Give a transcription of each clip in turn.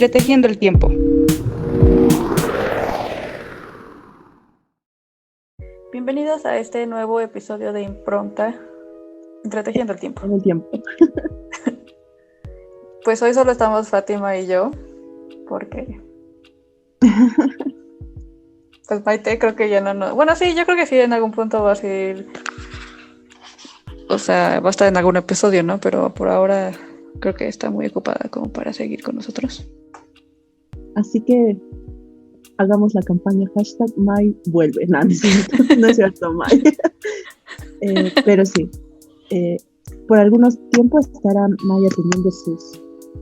Entretejiendo el tiempo. Bienvenidos a este nuevo episodio de Impronta, Entretejiendo el tiempo. En el tiempo. Pues hoy solo estamos Fátima y yo, porque pues Maite creo que ya no. Bueno, sí, yo creo que sí, en algún punto va a seguir. O sea, va a estar en algún episodio, ¿no? Pero por ahora creo que está muy ocupada como para seguir con nosotros. Así que hagamos la campaña #May vuelve. No, no es cierto, May. Pero sí, por algunos tiempos estará May atendiendo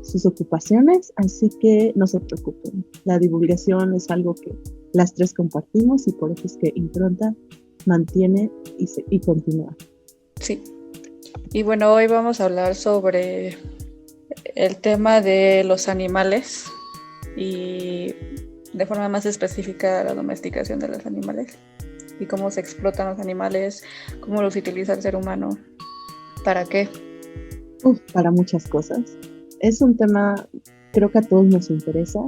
sus ocupaciones, así que no se preocupen. La divulgación es algo que las tres compartimos y por eso es que Impronta mantiene y continúa. Sí. Y bueno, hoy vamos a hablar sobre el tema de los animales y de forma más específica la domesticación de los animales y cómo se explotan los animales, cómo los utiliza el ser humano, para qué. Para muchas cosas. Es un tema, creo que a todos nos interesa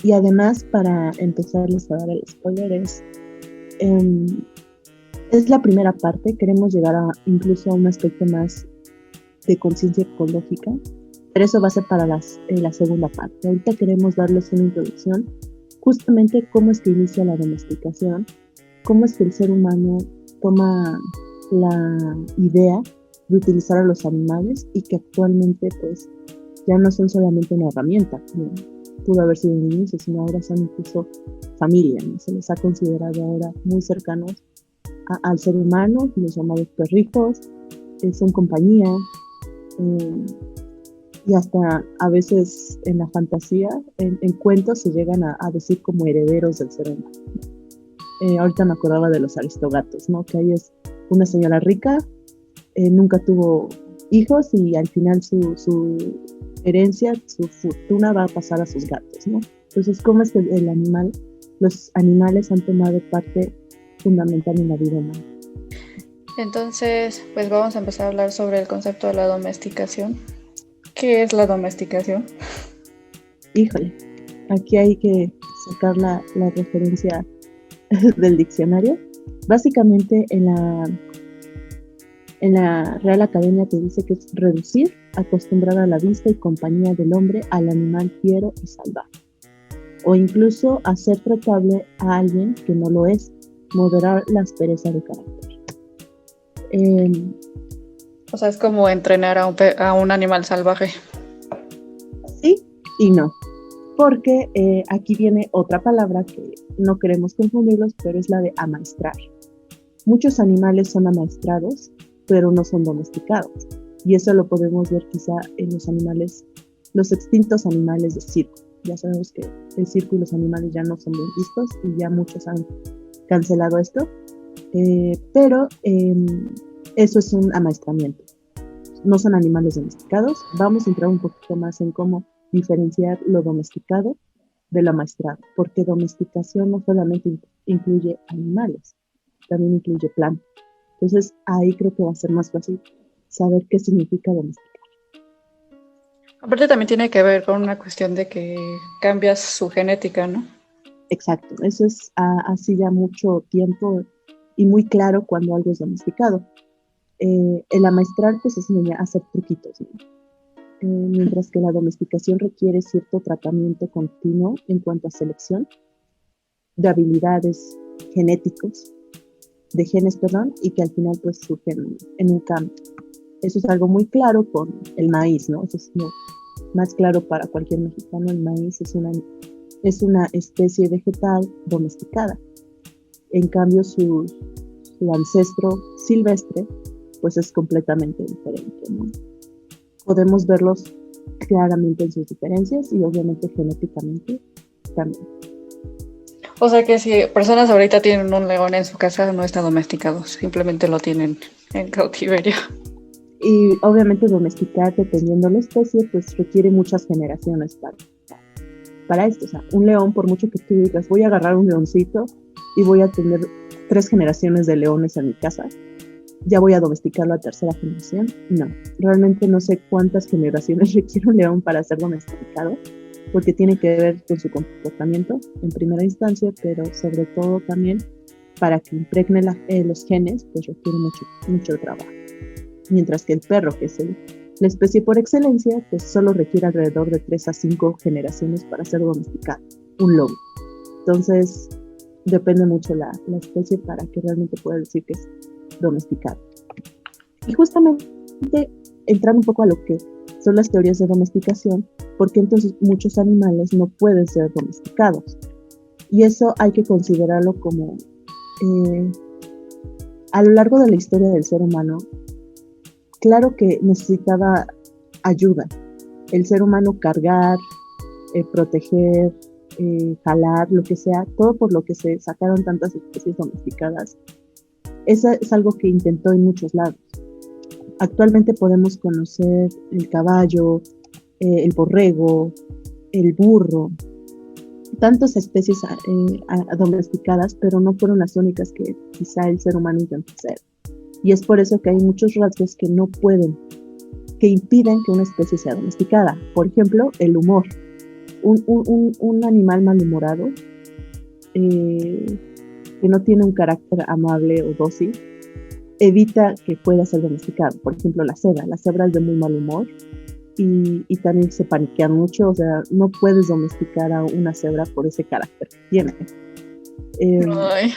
y además para empezarles a dar el spoiler es la primera parte, queremos llegar incluso a un aspecto más de conciencia ecológica, pero eso va a ser para la segunda parte. Ahorita queremos darles una introducción, justamente cómo es que inicia la domesticación, cómo es que el ser humano toma la idea de utilizar a los animales y que actualmente pues ya no son solamente una herramienta, como pudo haber sido un inicio, sino ahora son incluso familia, ¿no? Se les ha considerado ahora muy cercanos al ser humano, los llamados perrijos, son compañía, y hasta a veces en la fantasía, en cuentos se llegan a decir como herederos del ser humano. Ahorita me acordaba de los aristogatos, ¿no? Que ahí es una señora rica, nunca tuvo hijos y al final su herencia, su fortuna va a pasar a sus gatos, ¿no? Entonces, ¿cómo es que los animales han tomado parte fundamental en la vida humana? Entonces, pues vamos a empezar a hablar sobre el concepto de la domesticación. ¿Qué es la domesticación? Híjole, aquí hay que sacar la referencia del diccionario. Básicamente en la Real Academia te dice que es reducir, acostumbrar a la vista y compañía del hombre al animal fiero y salvaje, o incluso hacer tratable a alguien que no lo es, moderar la aspereza de carácter. O sea, es como entrenar a un animal salvaje. Sí y no, porque aquí viene otra palabra que no queremos confundirlos, pero es la de amaestrar. Muchos animales son amaestrados, pero no son domesticados. Y eso lo podemos ver quizá en los extintos animales de circo. Ya sabemos que el circo y los animales ya no son bien vistos y ya muchos han cancelado esto. Pero eso es un amaestramiento. No son animales domesticados. Vamos a entrar un poquito más en cómo diferenciar lo domesticado de lo amaestrado, porque domesticación no solamente incluye animales, también incluye plantas. Entonces ahí creo que va a ser más fácil saber qué significa domesticar. Aparte también tiene que ver con una cuestión de que cambias su genética, ¿no? Exacto, eso es así ya mucho tiempo y muy claro cuando algo es domesticado. El amaestrar pues enseña a hacer truquitos, ¿no? Mientras que la domesticación requiere cierto tratamiento continuo en cuanto a selección de habilidades genéticos, de genes, y que al final pues surgen en un cambio. Eso es algo muy claro con el maíz, ¿no? Eso es más claro para cualquier mexicano. El maíz es una especie vegetal domesticada. En cambio, su ancestro silvestre, pues es completamente diferente, ¿no? Podemos verlos claramente en sus diferencias y obviamente genéticamente también. O sea que si personas ahorita tienen un león en su casa, no está domesticado, simplemente lo tienen en cautiverio. Y obviamente domesticar, dependiendo de la especie, pues requiere muchas generaciones para esto. O sea, un león, por mucho que tú digas, voy a agarrar un leoncito y voy a tener 3 generaciones de leones en mi casa, ya voy a domesticarlo a tercera generación. No, realmente no sé cuántas generaciones requiere un león para ser domesticado. porque tiene que ver con su comportamiento en primera instancia, pero sobre todo también para que impregne los genes, pues requiere mucho trabajo. Mientras que el perro, que es la especie por excelencia, pues solo requiere alrededor de 3 a 5 generaciones para ser domesticado, un lobo. Entonces, depende mucho la especie para que realmente pueda decir que es domesticado. Y justamente entrando un poco a lo que son las teorías de domesticación, porque entonces muchos animales no pueden ser domesticados. Y eso hay que considerarlo como a lo largo de la historia del ser humano, claro que necesitaba ayuda. El ser humano cargar, proteger, jalar, lo que sea, todo por lo que se sacaron tantas especies domesticadas. Eso es algo que intentó en muchos lados. Actualmente podemos conocer el caballo, el borrego, el burro, tantas especies domesticadas, pero no fueron las únicas que quizá el ser humano intentó hacer. Y es por eso que hay muchos rasgos que no pueden, que impiden que una especie sea domesticada. Por ejemplo, el humor. Un animal malhumorado, que no tiene un carácter amable o dócil, evita que pueda ser domesticado. Por ejemplo, la cebra. La cebra es de muy mal humor y también se paniquean mucho. O sea, no puedes domesticar a una cebra por ese carácter que tiene. Ay,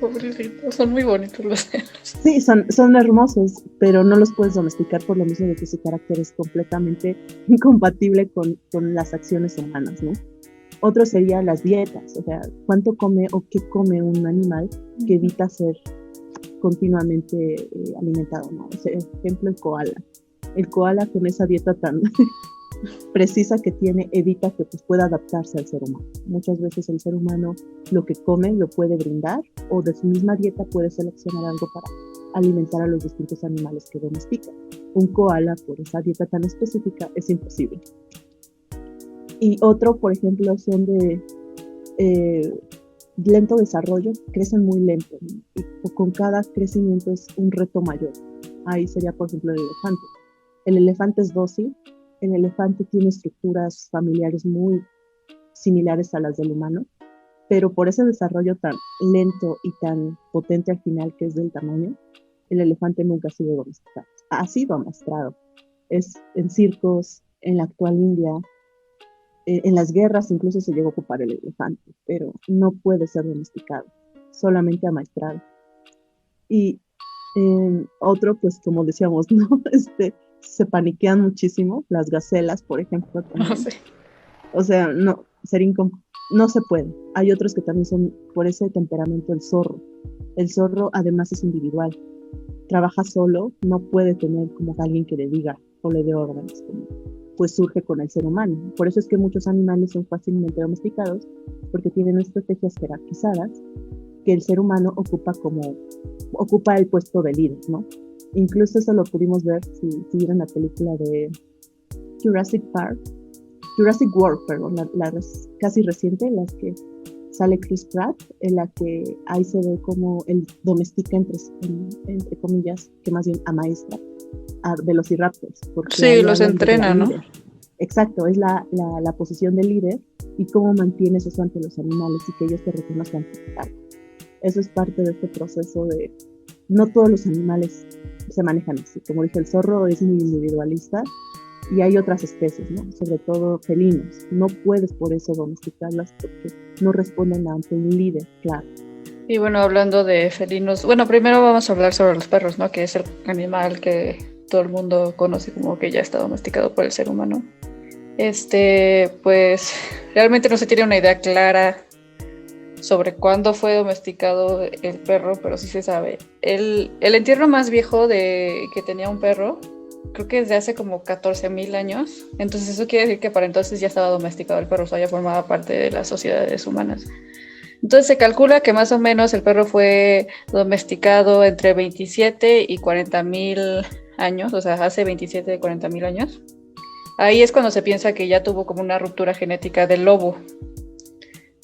pobrecitos, son muy bonitos los cebras. Sí, son hermosos, pero no los puedes domesticar por lo mismo de que su carácter es completamente incompatible con las acciones humanas, ¿no? Otro sería las dietas, o sea, cuánto come o qué come un animal que evita ser continuamente alimentado, ¿no? Por ejemplo, el koala. El koala con esa dieta tan precisa que tiene evita que pues, pueda adaptarse al ser humano. Muchas veces el ser humano lo que come lo puede brindar o de su misma dieta puede seleccionar algo para alimentar a los distintos animales que domestica. Un koala por esa dieta tan específica es imposible. Y otro, por ejemplo, son de lento desarrollo, crecen muy lento, ¿no? Y con cada crecimiento es un reto mayor. Ahí sería, por ejemplo, el elefante. El elefante es dócil, el elefante tiene estructuras familiares muy similares a las del humano, pero por ese desarrollo tan lento y tan potente al final que es del tamaño, el elefante nunca ha sido domesticado. Ha sido amaestrado. Es en circos, en la actual India, en las guerras incluso se llegó a ocupar el elefante, pero no puede ser domesticado, solamente amaestrado. Y otro, pues como decíamos, ¿no? Se paniquean muchísimo, las gacelas, por ejemplo, también. No sé. O sea, no se puede. Hay otros que también son por ese temperamento, el zorro. El zorro además es individual, trabaja solo, no puede tener como alguien que le diga o le dé órdenes, como pues surge con el ser humano. Por eso es que muchos animales son fácilmente domesticados, porque tienen estrategias jerarquizadas que el ser humano ocupa el puesto de líder, ¿no? Incluso eso lo pudimos ver si vieron la película de Jurassic World, perdón, la casi reciente, en la que sale Chris Pratt, en la que ahí se ve como él domestica, entre comillas, que más bien amaestra a velociraptors. Sí, los entrena, ¿no? Exacto, es la posición de líder y cómo mantienes eso ante los animales y que ellos te reconozcan. Eso es parte de este proceso de... No todos los animales se manejan así. Como dije, el zorro es muy individualista y hay otras especies, ¿no? Sobre todo felinos. No puedes por eso domesticarlas porque no responden ante un líder, claro. Y bueno, hablando de felinos, bueno, primero vamos a hablar sobre los perros, ¿no? Que es el animal que todo el mundo conoce como que ya está domesticado por el ser humano. Pues realmente no se tiene una idea clara sobre cuándo fue domesticado el perro, pero sí se sabe. El entierro más viejo que tenía un perro, creo que es de hace como 14,000 años. Entonces eso quiere decir que para entonces ya estaba domesticado el perro, o sea, ya formaba parte de las sociedades humanas. Entonces se calcula que más o menos el perro fue domesticado entre 27 y 40,000 años, o sea, hace 27 y 40,000 años. Ahí es cuando se piensa que ya tuvo como una ruptura genética del lobo.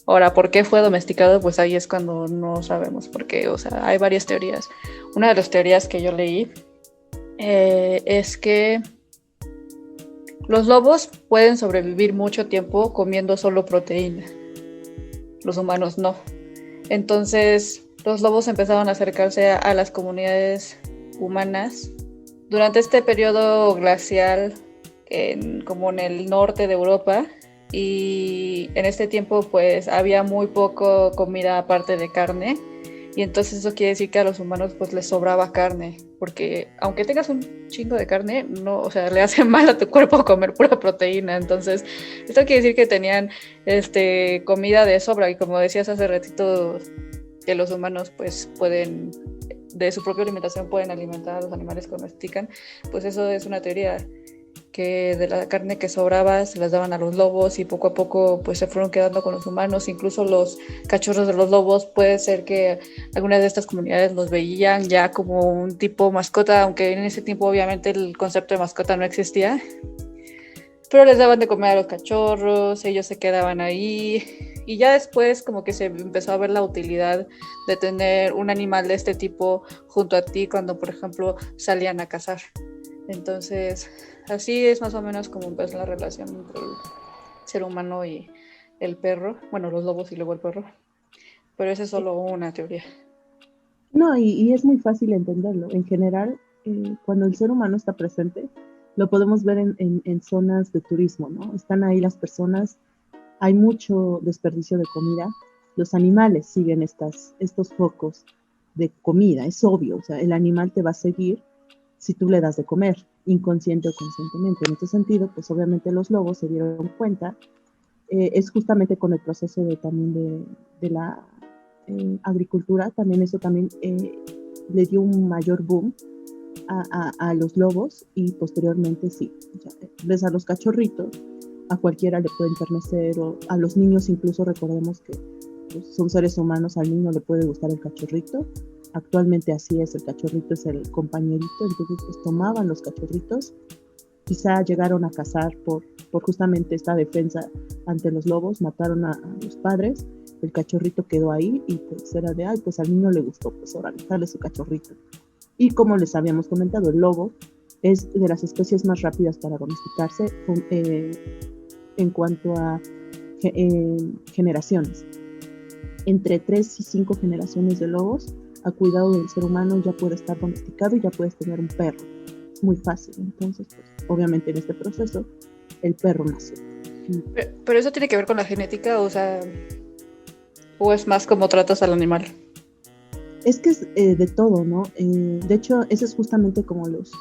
Ahora, ¿por qué fue domesticado? Pues ahí es cuando no sabemos por qué. O sea, hay varias teorías. Una de las teorías que yo leí es que Los lobos pueden sobrevivir mucho tiempo comiendo solo proteína. Los humanos no. Entonces, los lobos empezaron a acercarse a las comunidades humanas durante este periodo glacial como en el norte de Europa, y en este tiempo pues había muy poco comida aparte de carne, y entonces eso quiere decir que a los humanos pues les sobraba carne, porque aunque tengas un chingo de carne, no, o sea, le hace mal a tu cuerpo comer pura proteína. Entonces esto quiere decir que tenían comida de sobra, y como decías hace ratito, que los humanos pues pueden, de su propia alimentación pueden alimentar a los animales que domestican. Pues eso es una teoría, que de la carne que sobraba se las daban a los lobos, y poco a poco pues se fueron quedando con los humanos. Incluso los cachorros de los lobos, puede ser que algunas de estas comunidades los veían ya como un tipo mascota, aunque en ese tiempo obviamente el concepto de mascota no existía, pero les daban de comer a los cachorros, ellos se quedaban ahí, y ya después como que se empezó a ver la utilidad de tener un animal de este tipo junto a ti cuando, por ejemplo, salían a cazar. Entonces, así es más o menos como empezó la relación entre el ser humano y el perro. Bueno, los lobos y luego el perro. Pero esa es solo una teoría. No, y es muy fácil entenderlo. En general, cuando el ser humano está presente, lo podemos ver en zonas de turismo, ¿no? Están ahí las personas, hay mucho desperdicio de comida, los animales siguen estos focos de comida, es obvio, o sea, el animal te va a seguir si tú le das de comer, inconsciente o conscientemente. En este sentido, pues obviamente los lobos se dieron cuenta, es justamente con el proceso también de la agricultura, también eso también le dio un mayor boom a los lobos, y posteriormente sí, o sea, ves a los cachorritos, a cualquiera le puede enternecer, o a los niños incluso, recordemos que pues, son seres humanos, al niño le puede gustar el cachorrito. Actualmente así es, el cachorrito es el compañerito, entonces pues tomaban los cachorritos, quizá llegaron a cazar por justamente esta defensa ante los lobos, mataron a los padres, el cachorrito quedó ahí, y pues era de, ay, pues al niño le gustó, pues ahora dale su cachorrito. Y como les habíamos comentado, el lobo es de las especies más rápidas para domesticarse en cuanto a generaciones. Entre 3 y 5 generaciones de lobos a cuidado del ser humano ya puede estar domesticado y ya puedes tener un perro. Es muy fácil. Entonces, pues, obviamente en este proceso, el perro nació. Pero eso tiene que ver con la genética, o sea, o es más como tratas al animal. Es que es de todo, ¿no? De hecho, ese es justamente como los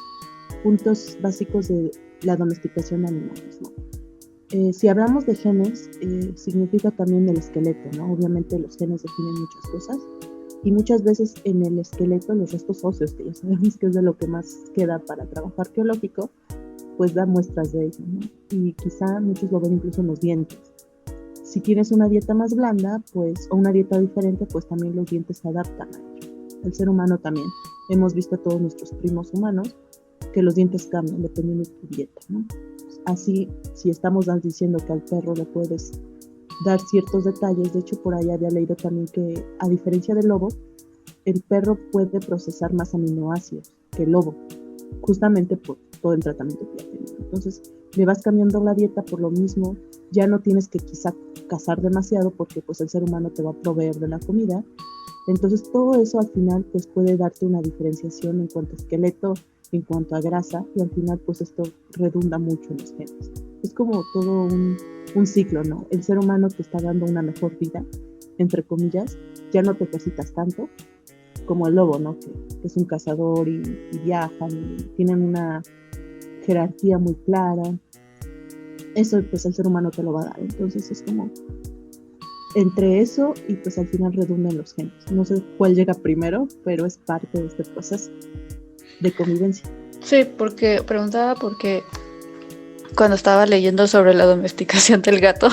puntos básicos de la domesticación de animales, ¿no? Si hablamos de genes, significa también el esqueleto, ¿no? Obviamente los genes definen muchas cosas, y muchas veces en el esqueleto, los restos óseos, que ya sabemos que es de lo que más queda para trabajo arqueológico, pues da muestras de ello, ¿no? Y quizá muchos lo ven incluso en los dientes. Si tienes una dieta más blanda, pues, o una dieta diferente, pues también los dientes se adaptan a ello. El ser humano también. Hemos visto a todos nuestros primos humanos que los dientes cambian dependiendo de tu dieta, ¿no? Así, si estamos diciendo que al perro le puedes dar ciertos detalles, de hecho por ahí había leído también que, a diferencia del lobo, el perro puede procesar más aminoácidos que el lobo, justamente por todo el tratamiento que ya tiene. Entonces, le vas cambiando la dieta por lo mismo, ya no tienes que quizá cazar demasiado, porque pues el ser humano te va a proveer de la comida. Entonces, todo eso al final pues puede darte una diferenciación en cuanto a esqueleto, en cuanto a grasa, y al final pues esto redunda mucho en los genes. Es como todo un ciclo, ¿no? El ser humano te está dando una mejor vida, entre comillas, ya no te ejercitas tanto como el lobo, ¿no? Que es un cazador, y viajan, y tienen una jerarquía muy clara. Eso pues el ser humano te lo va a dar. Entonces es como entre eso y pues al final redundan los genes. No sé cuál llega primero, pero es parte de este proceso de convivencia. Sí, porque preguntaba porque cuando estaba leyendo sobre la domesticación del gato,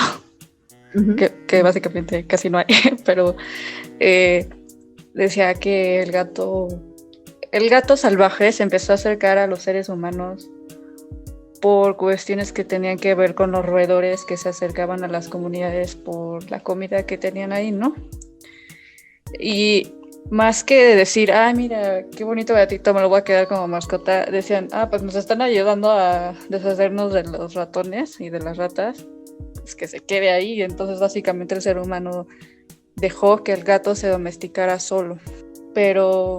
Uh-huh. que básicamente casi no hay, pero decía que el gato salvaje se empezó a acercar a los seres humanos por cuestiones que tenían que ver con los roedores que se acercaban a las comunidades por la comida que tenían ahí, ¿no? Y más que decir, mira, qué bonito gatito, me lo voy a quedar como mascota, decían, pues nos están ayudando a deshacernos de los ratones y de las ratas, pues que se quede ahí. Entonces básicamente el ser humano dejó que el gato se domesticara solo. Pero,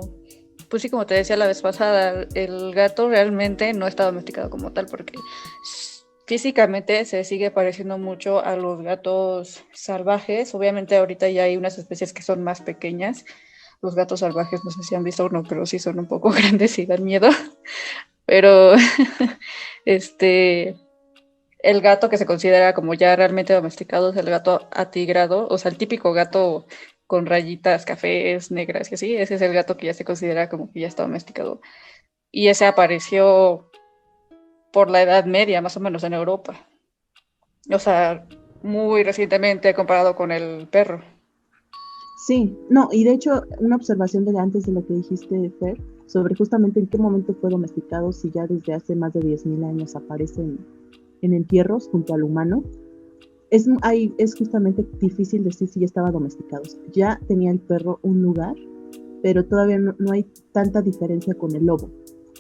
pues sí, como te decía la vez pasada, el gato realmente no está domesticado como tal, porque físicamente se sigue pareciendo mucho a los gatos salvajes. Obviamente ahorita ya hay unas especies que son más pequeñas. Los gatos salvajes, no sé si han visto uno, pero sí son un poco grandes y dan miedo. Pero este, el gato que se considera como ya realmente domesticado es el gato atigrado, o sea, el típico gato con rayitas cafés, negras y así. Ese es el gato que ya se considera como que ya está domesticado. Y ese apareció por la Edad Media, más o menos, en Europa. O sea, muy recientemente comparado con el perro. Sí, no, y de hecho, una observación de antes de lo que dijiste, Fer, sobre justamente en qué momento fue domesticado, si ya desde hace más de 10.000 años aparece en entierros junto al humano, es justamente difícil decir si ya estaba domesticado. Ya tenía el perro un lugar, pero todavía no hay tanta diferencia con el lobo.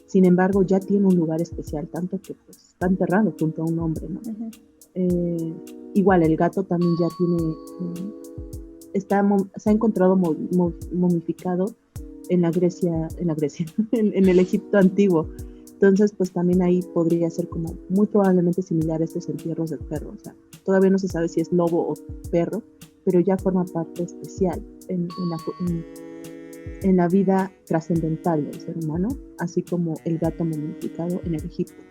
Sin embargo, ya tiene un lugar especial, tanto que pues, está enterrado junto a un hombre, ¿no? Uh-huh. Igual, el gato también ya tiene... se ha encontrado momificado en la Grecia, en el Egipto antiguo. Entonces, pues también ahí podría ser como muy probablemente similar a estos entierros del perro. O sea, todavía no se sabe si es lobo o perro, pero ya forma parte especial en la vida trascendental del ser humano, así como el gato momificado en el Egipto.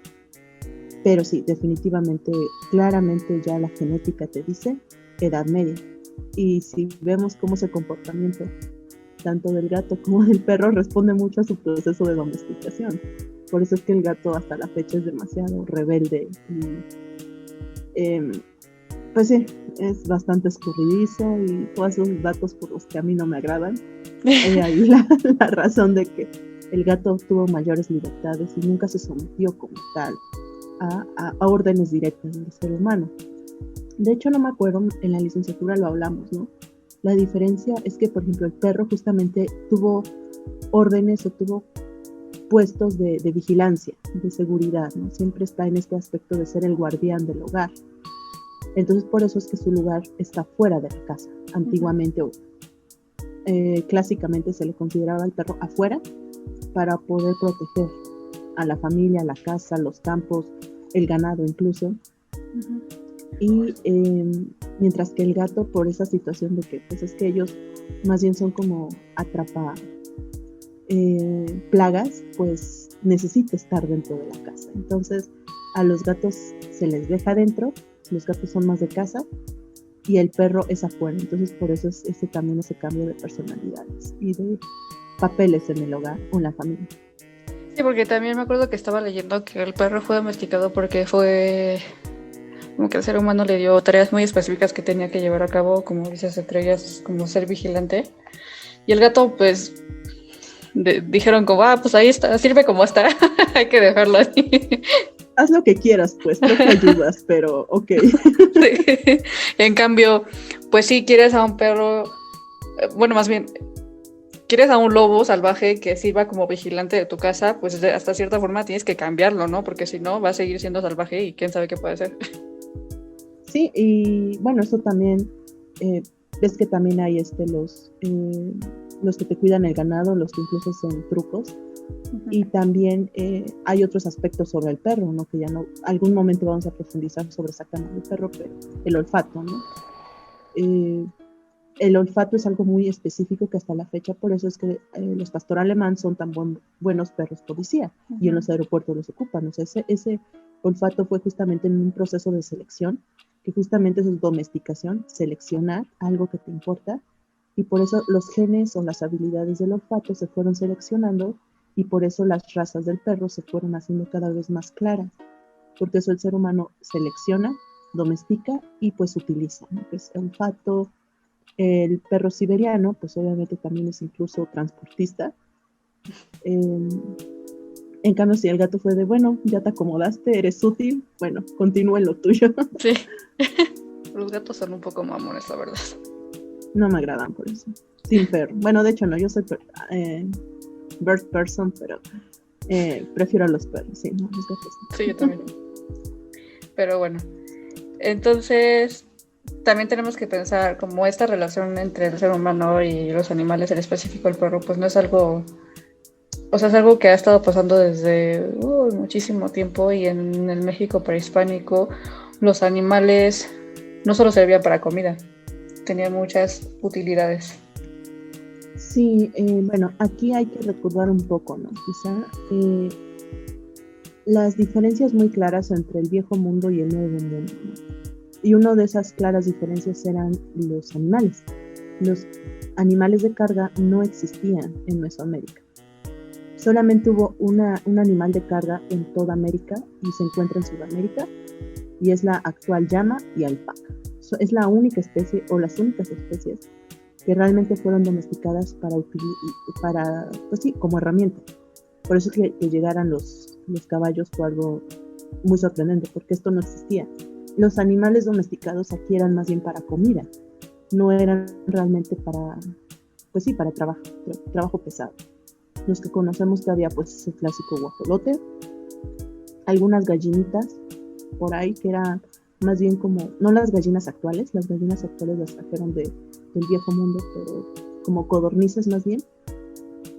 Pero sí, definitivamente, claramente ya la genética te dice Edad Media. Y si vemos cómo es el comportamiento tanto del gato como del perro, responde mucho a su proceso de domesticación. Por eso es que el gato hasta la fecha es demasiado rebelde y pues sí, es bastante escurridizo y todos esos datos por los que a mí no me agradan. Ahí la razón de que el gato tuvo mayores libertades y nunca se sometió como tal a órdenes directas del ser humano. De hecho, no me acuerdo, en la licenciatura lo hablamos, ¿no? La diferencia es que, por ejemplo, el perro justamente tuvo órdenes o tuvo puestos de vigilancia, de seguridad, ¿no? Siempre está en este aspecto de ser el guardián del hogar. Entonces, por eso es que su lugar está fuera de la casa. Antiguamente, clásicamente se le consideraba al perro afuera para poder proteger a la familia, a la casa, los campos, el ganado incluso. Uh-huh. Y mientras que el gato, por esa situación de que pues es que ellos más bien son como plagas, pues necesita estar dentro de la casa. Entonces a los gatos se les deja dentro, los gatos son más de casa y el perro es afuera. Entonces por eso es también ese cambio de personalidades y de papeles en el hogar o en la familia. Sí, porque también me acuerdo que estaba leyendo que el perro fue domesticado porque fue como que el ser humano le dio tareas muy específicas que tenía que llevar a cabo, como dices, entre ellas como ser vigilante. Y el gato, pues, dijeron como, pues ahí está, sirve como está, hay que dejarlo así. Haz lo que quieras, pues, no te ayudas, pero ok. Sí. En cambio, pues sí, quieres a un perro, bueno, más bien, quieres a un lobo salvaje que sirva como vigilante de tu casa, pues hasta cierta forma tienes que cambiarlo, ¿no? Porque si no, va a seguir siendo salvaje y quién sabe qué puede ser. Sí, y bueno, eso también, ves que también hay los que te cuidan el ganado, los que incluso hacen trucos, uh-huh. Y también hay otros aspectos sobre el perro, ¿no? Que ya no, algún momento vamos a profundizar sobre exactamente el perro, pero el olfato, ¿no? El olfato es algo muy específico que hasta la fecha, por eso es que los pastor alemán son tan buenos perros policía, uh-huh. Y en los aeropuertos los ocupan, o sea, ese olfato fue justamente en un proceso de selección, que justamente es domesticación, seleccionar algo que te importa, y por eso los genes o las habilidades del olfato se fueron seleccionando, y por eso las razas del perro se fueron haciendo cada vez más claras, porque eso el ser humano selecciona, domestica y pues utiliza, ¿no? Que es el olfato. El perro siberiano, pues obviamente también es incluso transportista. En cambio, si el gato fue de, bueno, ya te acomodaste, eres útil, bueno, continúa en lo tuyo. Sí. Los gatos son un poco mamones, la verdad. No me agradan por eso. Sin perro. Bueno, de hecho no, yo soy bird person, pero prefiero a los perros, sí, no, los gatos. Sí, yo también. Pero bueno, entonces también tenemos que pensar como esta relación entre el ser humano y los animales, en específico el perro, pues no es algo, o sea, es algo que ha estado pasando desde muchísimo tiempo, y en el México prehispánico los animales no solo servían para comida, tenían muchas utilidades. Sí, bueno, aquí hay que recordar un poco, ¿no? Quizá las diferencias muy claras entre el viejo mundo y el nuevo mundo, ¿no? Y una de esas claras diferencias eran los animales. Los animales de carga no existían en Mesoamérica. Solamente hubo un animal de carga en toda América y se encuentra en Sudamérica, y es la actual llama y alpaca. Es la única especie o las únicas especies que realmente fueron domesticadas para pues sí, como herramienta. Por eso que llegaran los caballos fue algo muy sorprendente, porque esto no existía. Los animales domesticados aquí eran más bien para comida, no eran realmente para, pues sí, para trabajo pesado. Los que conocemos todavía, pues es el clásico guajolote, algunas gallinitas por ahí que era más bien como, no las gallinas actuales las trajeron del viejo mundo, pero como codornices más bien,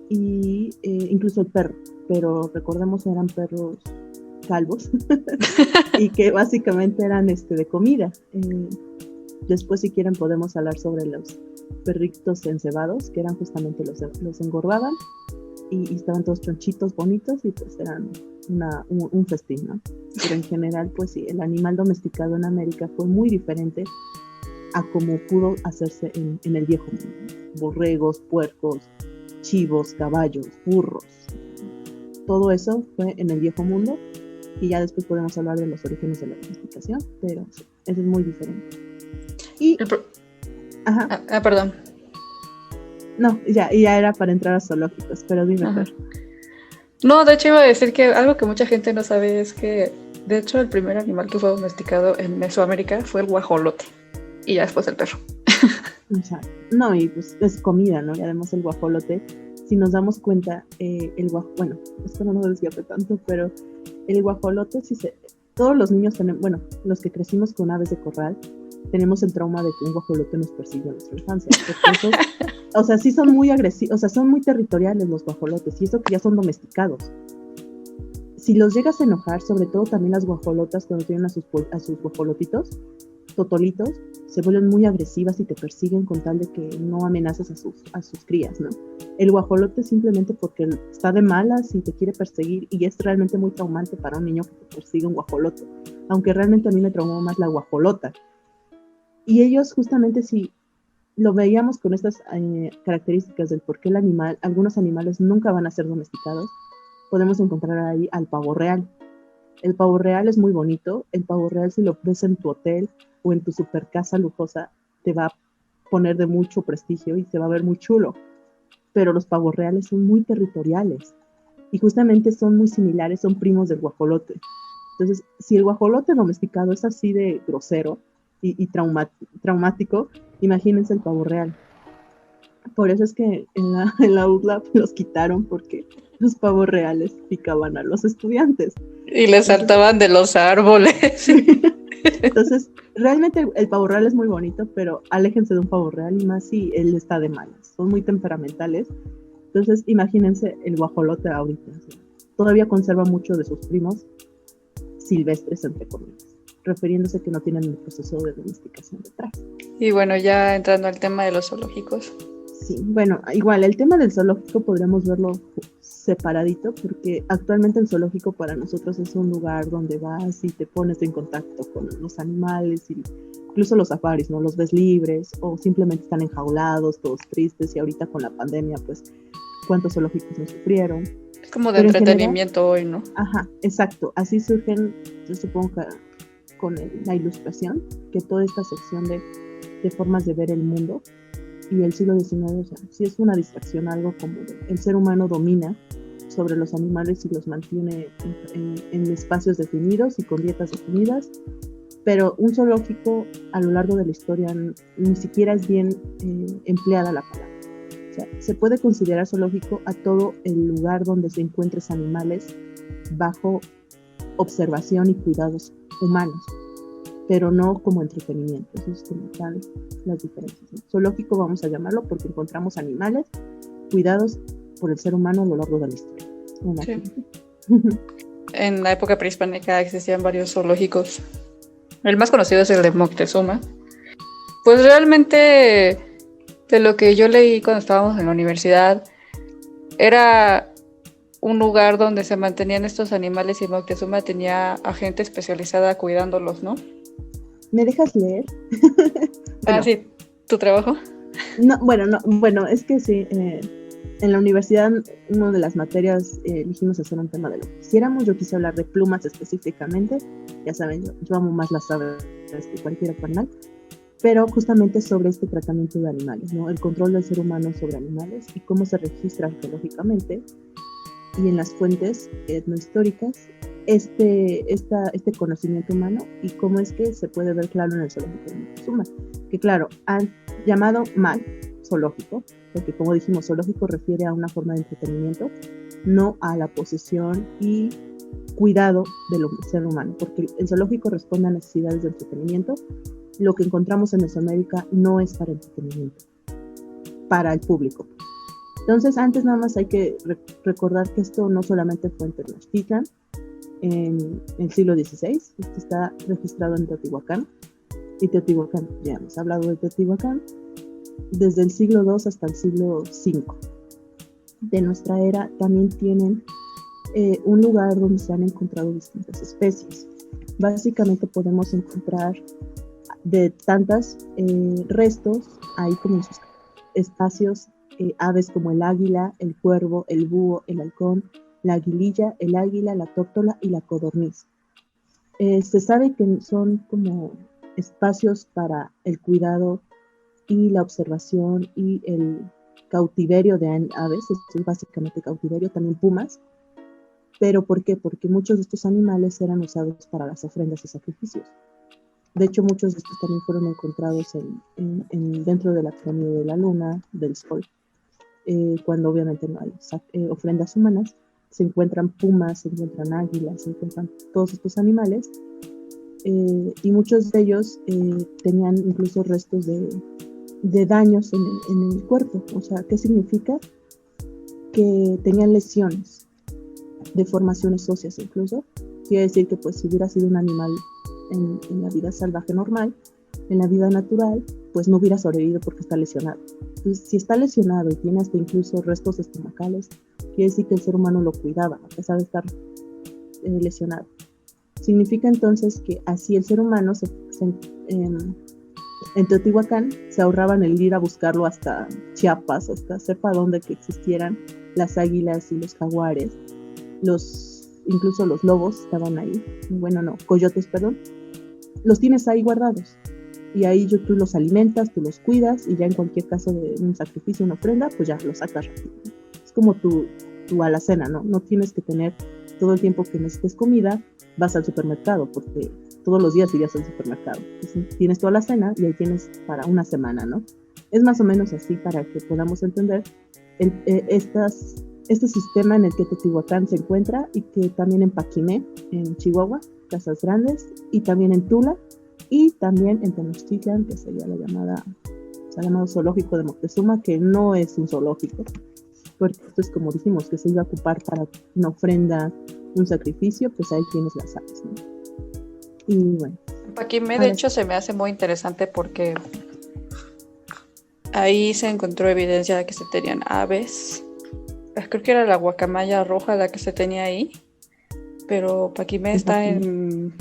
y incluso el perro, pero recordemos eran perros calvos y que básicamente eran de comida. Después, si quieren, podemos hablar sobre los perritos encebados, que eran justamente los engordaban y estaban todos tronchitos, bonitos, y pues eran un festín, ¿no? Pero en general, pues sí, el animal domesticado en América fue muy diferente a como pudo hacerse en el viejo mundo. Borregos, puercos, chivos, caballos, burros. Todo eso fue en el viejo mundo, y ya después podemos hablar de los orígenes de la domesticación, pero sí, eso es muy diferente. Y... Ajá. Perdón. No, ya era para entrar a zoológicos, pero dime. No, de hecho iba a decir que algo que mucha gente no sabe es que, de hecho, el primer animal que fue domesticado en Mesoamérica fue el guajolote, y ya después el perro. O sea, no, y pues es comida, ¿no? Y además el guajolote, si nos damos cuenta, bueno, esto no nos desviape tanto, pero el guajolote, todos los niños tenemos, bueno, los que crecimos con aves de corral, tenemos el trauma de que un guajolote nos persigue en nuestra infancia. Eso, o sea, sí son muy agresivos, o sea, son muy territoriales los guajolotes, y eso que ya son domesticados. Si los llegas a enojar, sobre todo también las guajolotas cuando tienen a sus guajolotitos, totolitos, se vuelven muy agresivas y te persiguen con tal de que no amenaces a sus crías, ¿no? El guajolote simplemente porque está de malas y te quiere perseguir, y es realmente muy traumante para un niño que te persigue un guajolote, aunque realmente a mí me traumó más la guajolota. Y ellos justamente, si lo veíamos con estas características del por qué algunos animales nunca van a ser domesticados, podemos encontrar ahí al pavo real. El pavo real es muy bonito. El pavo real, si lo ves en tu hotel o en tu super casa lujosa, te va a poner de mucho prestigio y se va a ver muy chulo. Pero los pavos reales son muy territoriales y justamente son muy similares, son primos del guajolote. Entonces, si el guajolote domesticado es así de grosero y traumático, imagínense el pavo real. Por eso es que en la UDLAP los quitaron, porque los pavos reales picaban a los estudiantes. Y les saltaban de los árboles. Entonces, realmente el pavo real es muy bonito, pero aléjense de un pavo real, y más si él está de malas. Son muy temperamentales. Entonces, imagínense el guajolote ahorita. Todavía conserva mucho de sus primos silvestres, entre comillas, refiriéndose que no tienen el proceso de domesticación detrás. Y bueno, ya entrando al tema de los zoológicos. Sí, bueno, igual el tema del zoológico podríamos verlo separadito, porque actualmente el zoológico para nosotros es un lugar donde vas y te pones en contacto con los animales, y incluso los safaris, ¿no? Los ves libres o simplemente están enjaulados, todos tristes, y ahorita con la pandemia, pues, ¿cuántos zoológicos no sufrieron? Es como de entretenimiento hoy, ¿no? Ajá, exacto. Así surgen, yo supongo que con la ilustración, que toda esta sección de formas de ver el mundo, y el siglo XIX, o sea, sí es una distracción, algo como el ser humano domina sobre los animales y los mantiene en espacios definidos y con dietas definidas, pero un zoológico a lo largo de la historia ni siquiera es bien empleada la palabra. O sea, se puede considerar zoológico a todo el lugar donde se encuentren animales bajo observación y cuidados humanos, pero no como entretenimiento. Eso es como tal las diferencias, ¿no? Zoológico vamos a llamarlo porque encontramos animales cuidados por el ser humano a lo largo de la historia. Sí. En la época prehispánica existían varios zoológicos. El más conocido es el de Moctezuma. Pues realmente, de lo que yo leí cuando estábamos en la universidad, era un lugar donde se mantenían estos animales y Moctezuma tenía a gente especializada cuidándolos, ¿no? ¿Me dejas leer? Bueno, sí, ¿tu trabajo? No, bueno, es que sí, en la universidad, una de las materias elegimos hacer un tema de lo que quisiéramos. Yo quise hablar de plumas específicamente. Ya saben, yo amo más las aves que cualquier otro animal, pero justamente sobre este tratamiento de animales, ¿no? El control del ser humano sobre animales y cómo se registra arqueológicamente y en las fuentes etnohistóricas este conocimiento humano y cómo es que se puede ver claro en el zoológico de Moctezuma, que claro, han llamado mal zoológico, porque como dijimos, zoológico refiere a una forma de entretenimiento, no a la posesión y cuidado del ser humano, porque el zoológico responde a necesidades de entretenimiento. Lo que encontramos en Mesoamérica no es para entretenimiento, para el público. Entonces, antes nada más hay que recordar que esto no solamente fue en Tenochtitlan, en el siglo XVI, esto está registrado en Teotihuacán, y Teotihuacán, ya hemos hablado de Teotihuacán, desde el siglo II hasta el siglo V de nuestra era, también tienen un lugar donde se han encontrado distintas especies. Básicamente podemos encontrar de tantas restos, ahí como en sus espacios, aves como el águila, el cuervo, el búho, el halcón, la aguililla, el águila, la tórtola y la codorniz. Se sabe que son como espacios para el cuidado y la observación y el cautiverio de aves, es básicamente cautiverio, también pumas. ¿Pero por qué? Porque muchos de estos animales eran usados para las ofrendas y sacrificios. De hecho, muchos de estos también fueron encontrados dentro de la pirámide de la luna, del sol, cuando obviamente no hay ofrendas humanas. Se encuentran pumas, se encuentran águilas, se encuentran todos estos animales, y muchos de ellos tenían incluso restos de daños en el cuerpo. O sea, ¿qué significa? Que tenían lesiones, deformaciones óseas incluso. Quiere decir que pues si hubiera sido un animal en la vida salvaje normal, en la vida natural, pues no hubiera sobrevivido porque está lesionado. Entonces, si está lesionado y tiene hasta incluso restos estomacales, quiere decir que el ser humano lo cuidaba a pesar de estar lesionado. Significa entonces que así el ser humano en Teotihuacán se ahorraban el ir a buscarlo hasta Chiapas, hasta sepa dónde que existieran las águilas y los jaguares, incluso los lobos estaban ahí, coyotes, perdón, los tienes ahí guardados. Y ahí tú los alimentas, tú los cuidas, y ya en cualquier caso de un sacrificio, una ofrenda, pues ya los sacas rápido. Es como tu alacena, ¿no? No tienes que tener todo el tiempo que necesites comida, vas al supermercado, porque todos los días irías al supermercado. Entonces, tienes tu alacena y ahí tienes para una semana, ¿no? Es más o menos así para que podamos entender este sistema en el que Teotihuacán se encuentra, y que también en Paquimé, en Chihuahua, Casas Grandes, y también en Tula, y también en Tenochtitlan, que sería se ha llamado zoológico de Moctezuma, que no es un zoológico, porque esto es como dijimos, que se iba a ocupar para una ofrenda, un sacrificio, pues ahí tienes las aves, ¿no? Y bueno. Paquimé, de hecho, se me hace muy interesante porque ahí se encontró evidencia de que se tenían aves. Creo que era la guacamaya roja la que se tenía ahí, pero Paquimé está en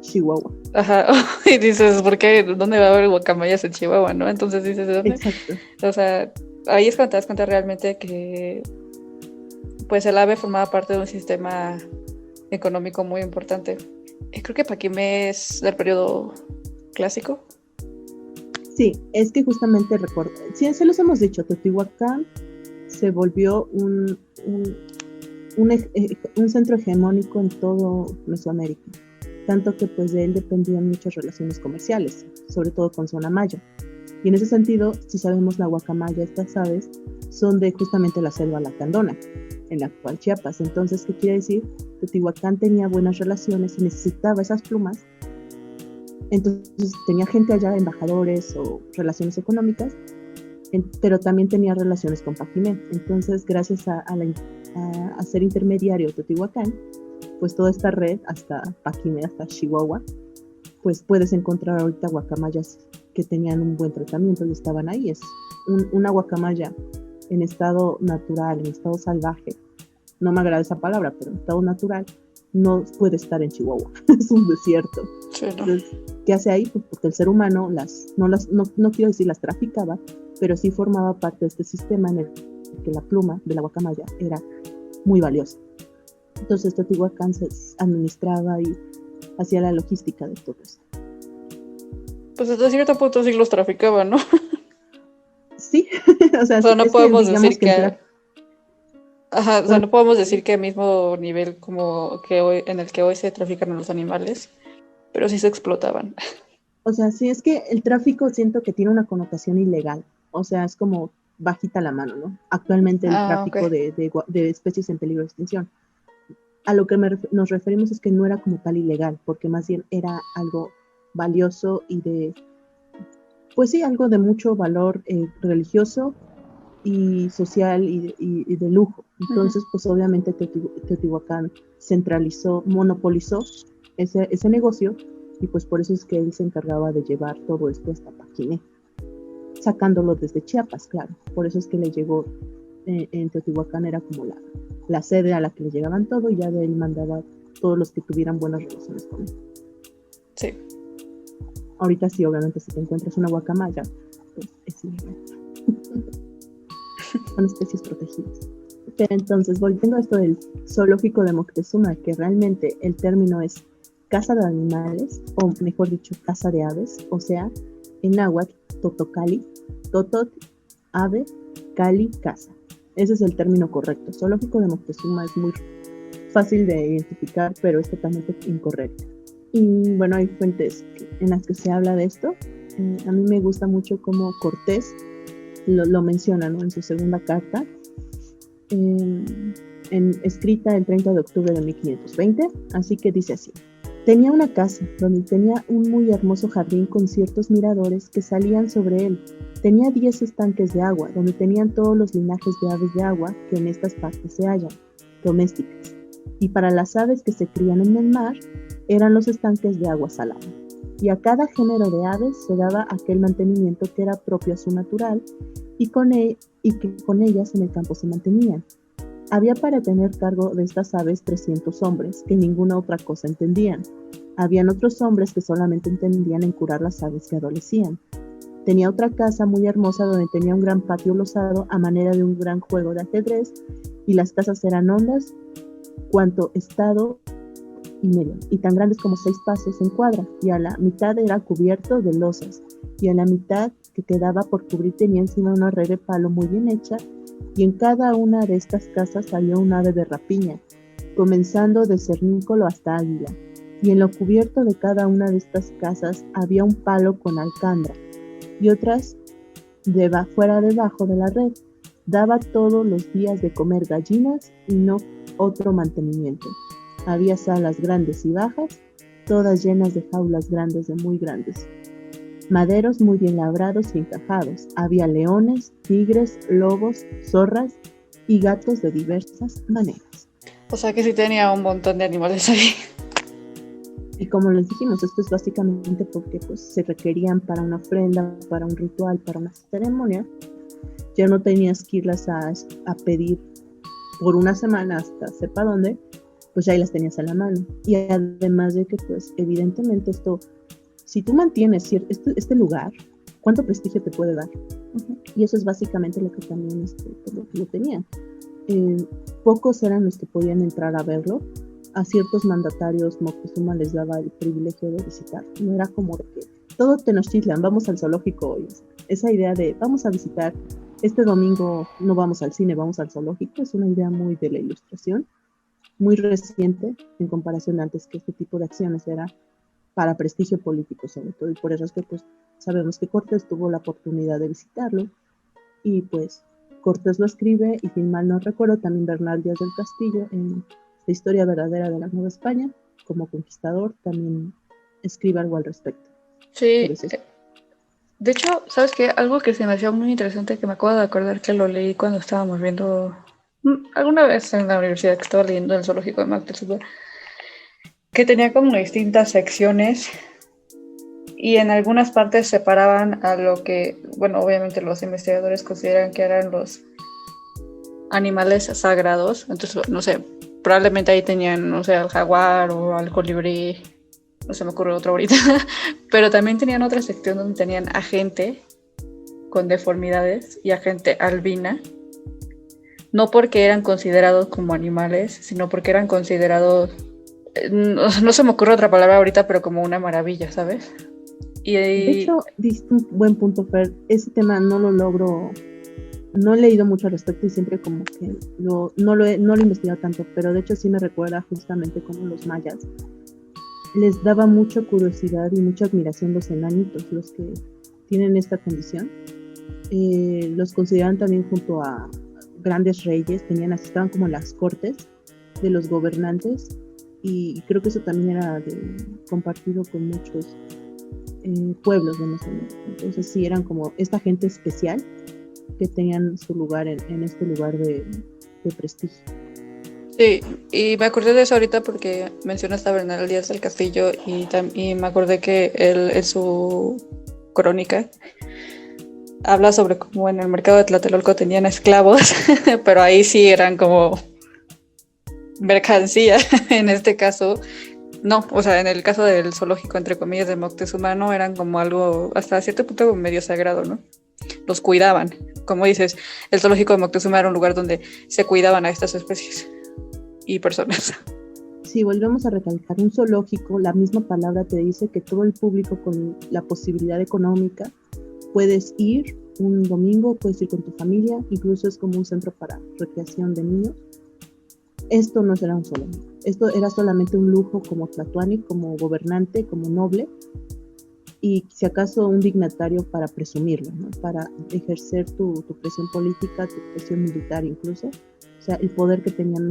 Chihuahua. Ajá, y dices, ¿por qué? ¿Dónde va a haber guacamayas en Chihuahua, no? Entonces dices, ¿de dónde? Exacto. O sea, ahí es cuando te das cuenta realmente que pues el ave formaba parte de un sistema económico muy importante. Creo que Paquimé es del periodo clásico. Sí, es que justamente recuerdo, sí, se los hemos dicho, Teotihuacán se volvió un centro hegemónico en todo Mesoamérica. tanto que pues de él dependían muchas relaciones comerciales, sobre todo con zona maya. Y en ese sentido, si sabemos la guacamaya, estas aves son de justamente la selva lacandona, en la actual Chiapas. Entonces, ¿qué quiere decir? Teotihuacán tenía buenas relaciones y necesitaba esas plumas. Entonces tenía gente allá, embajadores o relaciones económicas, pero también tenía relaciones con Paquimé. Entonces, gracias a ser intermediario de Teotihuacán, pues toda esta red hasta Paquimé, hasta Chihuahua, pues puedes encontrar ahorita guacamayas que tenían un buen tratamiento y estaban ahí. Es una guacamaya en estado natural, en estado salvaje. No me agrada esa palabra, pero en estado natural no puede estar en Chihuahua. Es un desierto. Sí, ¿no? Entonces, ¿qué hace ahí? Pues porque el ser humano no quiero decir las traficaba, pero sí formaba parte de este sistema en el que la pluma de la guacamaya era muy valiosa. Entonces Teotihuacán se administraba y hacía la logística de todo eso. Pues hasta cierto punto sí los traficaban, ¿no? Sí, o sea, no es podemos que digamos decir que... Ajá, o sea, no podemos decir que al mismo nivel como que hoy, en el que hoy se trafican a los animales, pero sí se explotaban. O sea, sí, es que el tráfico siento que tiene una connotación ilegal. O sea, es como bajita la mano, ¿no? Actualmente el tráfico Okay. de especies en peligro de extinción. A lo que nos referimos es que no era como tal ilegal, porque más bien era algo valioso y pues sí, algo de mucho valor religioso y social y de lujo. Entonces, pues obviamente Teotihuacán centralizó, monopolizó ese negocio y pues por eso es que él se encargaba de llevar todo esto hasta Paquimé, sacándolo desde Chiapas, claro. Por eso es que le llegó, en Teotihuacán era como la sede a la que le llegaban todo y ya de él mandaba todos los que tuvieran buenas relaciones con él. Sí. Ahorita sí, obviamente, si te encuentras una guacamaya, pues es ilegal. Son especies protegidas. Pero entonces, volviendo a esto del zoológico de Moctezuma, que realmente el término es casa de animales, o mejor dicho, casa de aves, o sea, en náhuatl, totocali, totot, ave, cali, casa. Ese es el término correcto. Zoológico de Moctezuma es muy fácil de identificar, pero es totalmente incorrecto. Y bueno, hay fuentes en las que se habla de esto. A mí me gusta mucho cómo Cortés lo menciona, ¿no? En su segunda carta, escrita el 30 de octubre de 1520, así que dice así: tenía una casa donde tenía un muy hermoso jardín con ciertos miradores que salían sobre él. Tenía 10 estanques de agua, donde tenían todos los linajes de aves de agua que en estas partes se hallan, domésticas. Y para las aves que se crían en el mar, eran los estanques de agua salada. Y a cada género de aves se daba aquel mantenimiento que era propio a su natural, y que con ellas en el campo se mantenían. Había para tener cargo de estas aves 300 hombres, que ninguna otra cosa entendían. Habían otros hombres que solamente entendían en curar las aves que adolecían. Tenía otra casa muy hermosa donde tenía un gran patio losado a manera de un gran juego de ajedrez, y las casas eran hondas cuanto estado y medio, y tan grandes como 6 pasos en cuadra, y a la mitad era cubierto de losas, y a la mitad que quedaba por cubrir tenía encima una red de palo muy bien hecha, y en cada una de estas casas había un ave de rapiña, comenzando de cernícolo hasta águila, y en lo cubierto de cada una de estas casas había un palo con alcandra, y otras fuera debajo de la red. Daba todos los días de comer gallinas y no otro mantenimiento. Había salas grandes y bajas, todas llenas de jaulas grandes de muy grandes. Maderos muy bien labrados y encajados. Había leones, tigres, lobos, zorras y gatos de diversas maneras. O sea que sí tenía un montón de animales ahí. Y como les dijimos, esto es básicamente porque pues, se requerían para una ofrenda, para un ritual, para una ceremonia. Ya no tenías que irlas a pedir por una semana hasta sepa dónde, pues ya ahí las tenías a la mano. Y además de que, pues, evidentemente esto, si tú mantienes este lugar, ¿cuánto prestigio te puede dar? Uh-huh. Y eso es básicamente lo que también lo tenían. Pocos eran los que podían entrar a verlo. A ciertos mandatarios Moctezuma les daba el privilegio de visitar. No era como de que todo Tenochtitlan, vamos al zoológico hoy. Esa idea de vamos a visitar, este domingo no vamos al cine, vamos al zoológico, es una idea muy de la Ilustración. muy reciente en comparación antes, que este tipo de acciones era para prestigio político sobre todo, y por eso es que pues sabemos que Cortés tuvo la oportunidad de visitarlo, y pues Cortés lo escribe, y si mal no recuerdo, también Bernal Díaz del Castillo, en La historia verdadera de la Nueva España, como conquistador, también escribe algo al respecto. Sí, Pero es eso. de hecho, ¿sabes qué? Algo que se me hacía muy interesante, que me acabo de acordar que lo leí cuando estábamos viendo, alguna vez en la universidad que estaba leyendo el zoológico de Moctezuma, que tenía como distintas secciones y en algunas partes separaban a lo que, bueno, obviamente los investigadores consideran que eran los animales sagrados. Entonces, no sé, probablemente ahí tenían, no sé, al jaguar o al colibrí, no se me ocurre otro ahorita, pero también tenían otra sección donde tenían a gente con deformidades y a gente albina, no porque eran considerados como animales, sino porque eran considerados, no se me ocurre otra palabra ahorita, pero como una maravilla, ¿sabes? De Y hecho, diste un buen punto, Fer. Ese tema no lo logro, no he leído mucho al respecto, y siempre como que no lo he investigado tanto, pero de hecho sí me recuerda justamente como los mayas les daba mucha curiosidad y mucha admiración los enanitos, los que tienen esta condición. Los consideraban también junto a grandes reyes, estaban como en las cortes de los gobernantes, y creo que eso también era compartido con muchos pueblos venezolanos. Entonces sí, eran como esta gente especial que tenían su lugar en este lugar de prestigio. sí, y me acordé de eso ahorita porque mencionaste a Bernal Díaz del Castillo y me acordé que él en su crónica habla sobre cómo en el mercado de Tlatelolco tenían esclavos, pero ahí sí eran como mercancía. En este caso, no, o sea, en el caso del zoológico, entre comillas, de Moctezuma, no eran como algo hasta cierto punto medio sagrado, ¿no? Los cuidaban. Como dices, el zoológico de Moctezuma era un lugar donde se cuidaban a estas especies y personas. Si volvemos a recalcar un zoológico, la misma palabra te dice que todo el público con la posibilidad económica puedes ir un domingo, puedes ir con tu familia, incluso es como un centro para recreación de niños. Esto no será un zoológico, esto era solamente un lujo como Tlatoani, como gobernante, como noble, y si acaso un dignatario para presumirlo, ¿no? Para ejercer tu presión política, tu presión militar incluso. O sea, el poder que tenían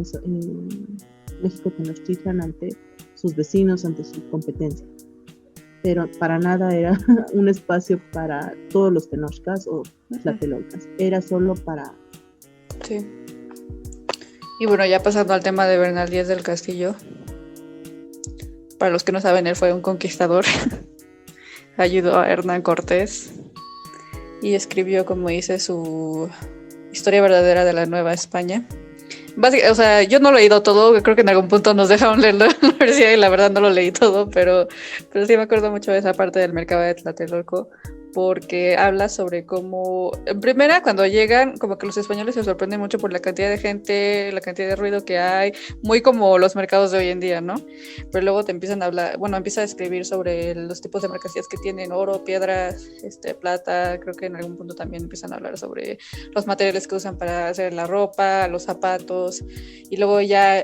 México Tenochtitlan ante sus vecinos, ante su competencia. Pero para nada era un espacio para todos los tenochcas o tlatelolcas, era solo para... Sí. Y bueno, ya pasando al tema de Bernal Díaz del Castillo, para los que no saben, él fue un conquistador, ayudó a Hernán Cortés y escribió, como dice, su historia verdadera de la Nueva España. O sea, yo no lo he leído todo, creo que en algún punto nos dejaron leerlo en la universidad y la verdad no lo leí todo, pero sí me acuerdo mucho de esa parte del mercado de Tlatelolco, porque habla sobre cómo, en primera, cuando llegan, como que los españoles se sorprenden mucho por la cantidad de gente, la cantidad de ruido que hay, muy como los mercados de hoy en día, ¿no? Pero luego te empiezan a hablar, bueno, empieza a escribir sobre los tipos de mercancías que tienen, oro, piedras, plata, creo que en algún punto también empiezan a hablar sobre los materiales que usan para hacer la ropa, los zapatos, y luego ya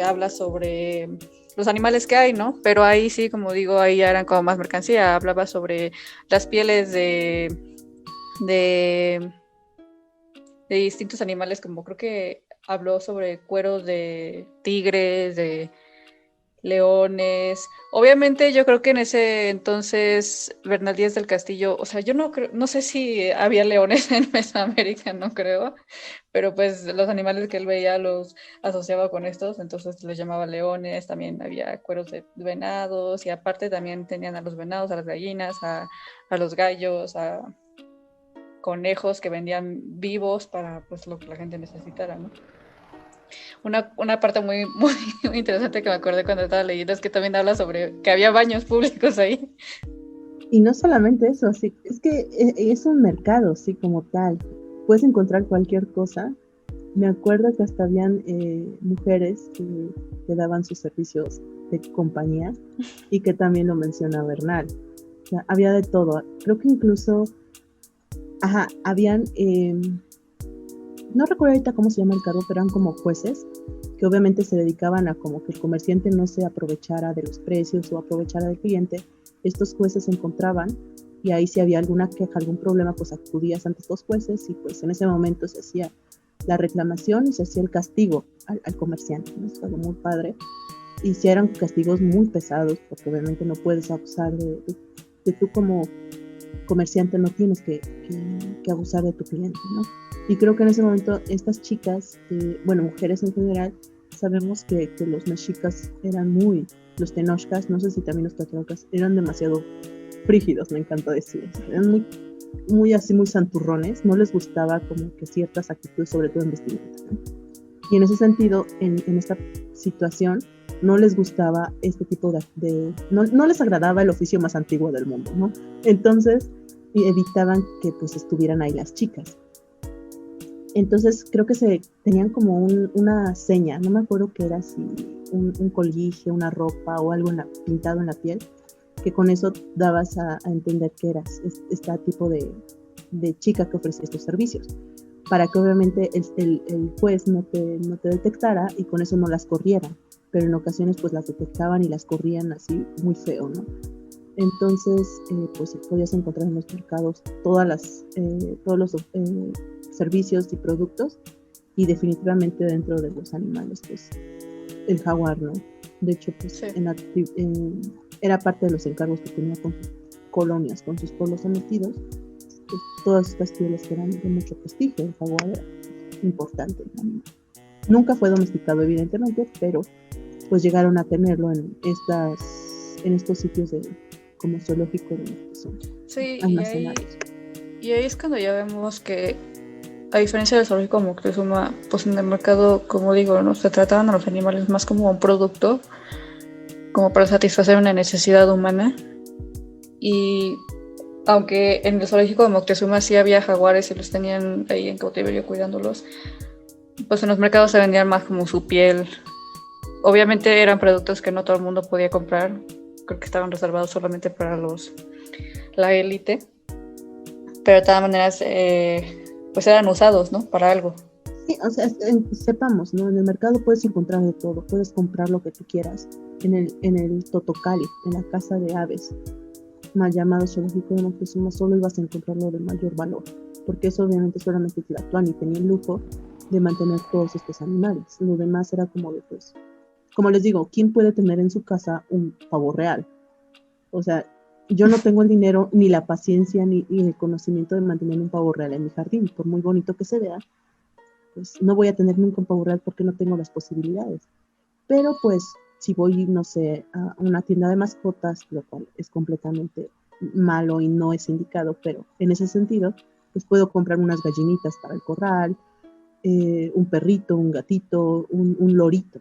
habla sobre los animales que hay, ¿no? Pero ahí sí, como digo, ahí ya eran como más mercancía. Hablaba sobre las pieles de distintos animales, como creo que habló sobre cueros de tigres, de leones. Obviamente yo creo que en ese entonces Bernal Díaz del Castillo, o sea, yo no sé si había leones en Mesoamérica, no creo, pero pues los animales que él veía los asociaba con estos, entonces los llamaba leones. También había cueros de venados y aparte también tenían a los venados, a las gallinas, a los gallos, a conejos que vendían vivos para pues lo que la gente necesitara, ¿no? Una parte muy, muy, muy interesante que me acordé cuando estaba leyendo es que también habla sobre que había baños públicos ahí. Y no solamente eso, sí, es que es un mercado, sí, como tal. Puedes encontrar cualquier cosa. Me acuerdo que hasta habían mujeres que daban sus servicios de compañía, y que también lo menciona Bernal. O sea, había de todo. Creo que incluso, habían, no recuerdo ahorita cómo se llama el cargo, pero eran como jueces que que obviamente se dedicaban a como que el comerciante no se aprovechara de los precios o aprovechara del cliente. Estos jueces se encontraban y ahí si había alguna queja, algún problema, pues acudías ante estos jueces y pues en ese momento se hacía la reclamación y se hacía el castigo al comerciante, ¿no? Es algo muy padre. Y si eran castigos muy pesados, porque obviamente no puedes abusar de tú como comerciante, no tienes que abusar de tu cliente, ¿no? Y creo que en ese momento estas chicas, bueno, mujeres en general, sabemos que los mexicas eran muy, los tenochcas, no sé si también los tlaxcaltecas, eran demasiado frígidos, me encanta decir, eran muy, muy así, muy santurrones, no les gustaba como que ciertas actitudes, sobre todo en vestimenta, ¿no? Y en ese sentido, en esta situación, no les gustaba este tipo no les agradaba el oficio más antiguo del mundo, ¿no? Entonces, evitaban que pues estuvieran ahí las chicas. Entonces, creo que se tenían como una seña, no me acuerdo qué era, si un colguije, una ropa o algo pintado en la piel, que con eso dabas a entender que eras este tipo de chica que ofrecía estos servicios, para que obviamente el juez no te detectara y con eso no las corrieran, pero en ocasiones pues las detectaban y las corrían así muy feo, ¿no? Entonces, pues podías encontrar en los mercados todos los servicios y productos, y definitivamente dentro de los animales, pues el jaguar, ¿no? De hecho, pues sí. Era parte de los encargos que tenía con sus colonias, con sus pueblos sometidos, pues, todas estas pieles que eran de mucho prestigio. El jaguar era importante, ¿no? Nunca fue domesticado, evidentemente, pero pues llegaron a tenerlo en estos sitios como zoológico de que son almacenados. Y ahí es cuando ya vemos que, a diferencia del zoológico Moctezuma, pues en el mercado, como digo, ¿no? Se trataban a los animales más como un producto, como para satisfacer una necesidad humana. Y aunque en el zoológico de Moctezuma sí había jaguares y los tenían ahí en cautiverio cuidándolos, pues en los mercados se vendían más como su piel. Obviamente eran productos que no todo el mundo podía comprar, creo que estaban reservados solamente para la élite, pero de todas maneras pues eran usados, ¿no? Para algo. Sí, o sea, sepamos, ¿no? En el mercado puedes encontrar de todo, puedes comprar lo que tú quieras. En el Totocali, en la casa de aves, mal llamado zoológico de Moctezuma, solo ibas a encontrar lo de mayor valor, porque eso obviamente solamente Tlatoani tenía el lujo de mantener todos estos animales. Lo demás era como de, pues, como les digo, ¿quién puede tener en su casa un pavo real? O sea, yo no tengo el dinero, ni la paciencia, ni el conocimiento de mantener un pavo real en mi jardín. Por muy bonito que se vea, pues no voy a tener nunca un pavo real porque no tengo las posibilidades. Pero pues, si voy, no sé, a una tienda de mascotas, lo cual es completamente malo y no es indicado, pero en ese sentido, pues puedo comprar unas gallinitas para el corral, un perrito, un gatito, un lorito,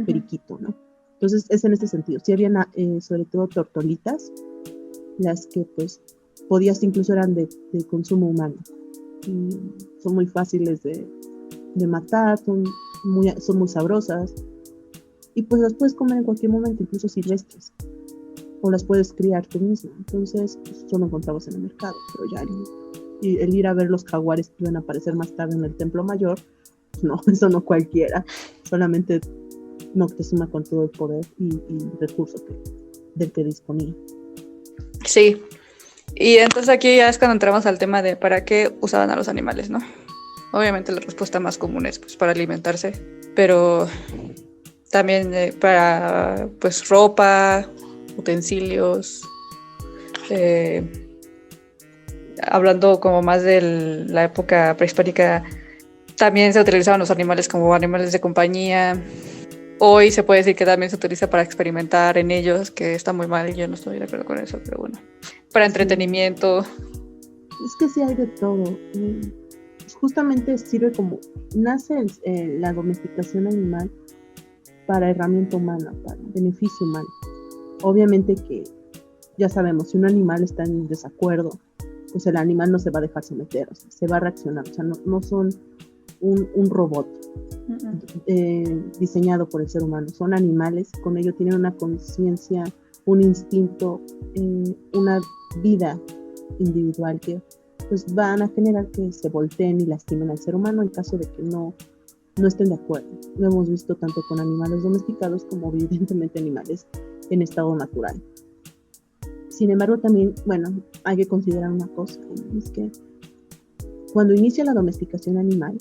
periquito, ¿no? Entonces es en este sentido. Sí habían sobre todo tortolitas, las que pues podías, incluso eran de consumo humano. Y son muy fáciles de matar, son muy sabrosas, y pues las puedes comer en cualquier momento, incluso silvestres, o las puedes criar tú mismo. Entonces pues, eso lo encontramos en el mercado, pero ya el ir a ver los jaguares que iban a aparecer más tarde en el Templo Mayor, pues no, eso no cualquiera, solamente Moctezuma con todo el poder y recursos del que disponía. Sí, y entonces aquí ya es cuando entramos al tema de para qué usaban a los animales, ¿no? Obviamente la respuesta más común es pues, para alimentarse, pero también para pues ropa, utensilios, hablando como más de la época prehispánica, también se utilizaban los animales como animales de compañía. Hoy se puede decir que también se utiliza para experimentar en ellos, que está muy mal y yo no estoy de acuerdo con eso, pero bueno. Para entretenimiento. Es que sí hay de todo. Justamente sirve como, nace la domesticación animal para herramienta humana, para beneficio humano. Obviamente que ya sabemos, si un animal está en desacuerdo, pues el animal no se va a dejar someter, o sea, se va a reaccionar, o sea, no son un robot diseñado por el ser humano, son animales, con ello tienen una conciencia, un instinto, una vida individual que pues van a generar que se volteen y lastimen al ser humano en caso de que no no estén de acuerdo. Lo hemos visto tanto con animales domesticados como evidentemente animales en estado natural. Sin embargo, también, bueno, hay que considerar una cosa, ¿no? Es que cuando inicia la domesticación animal,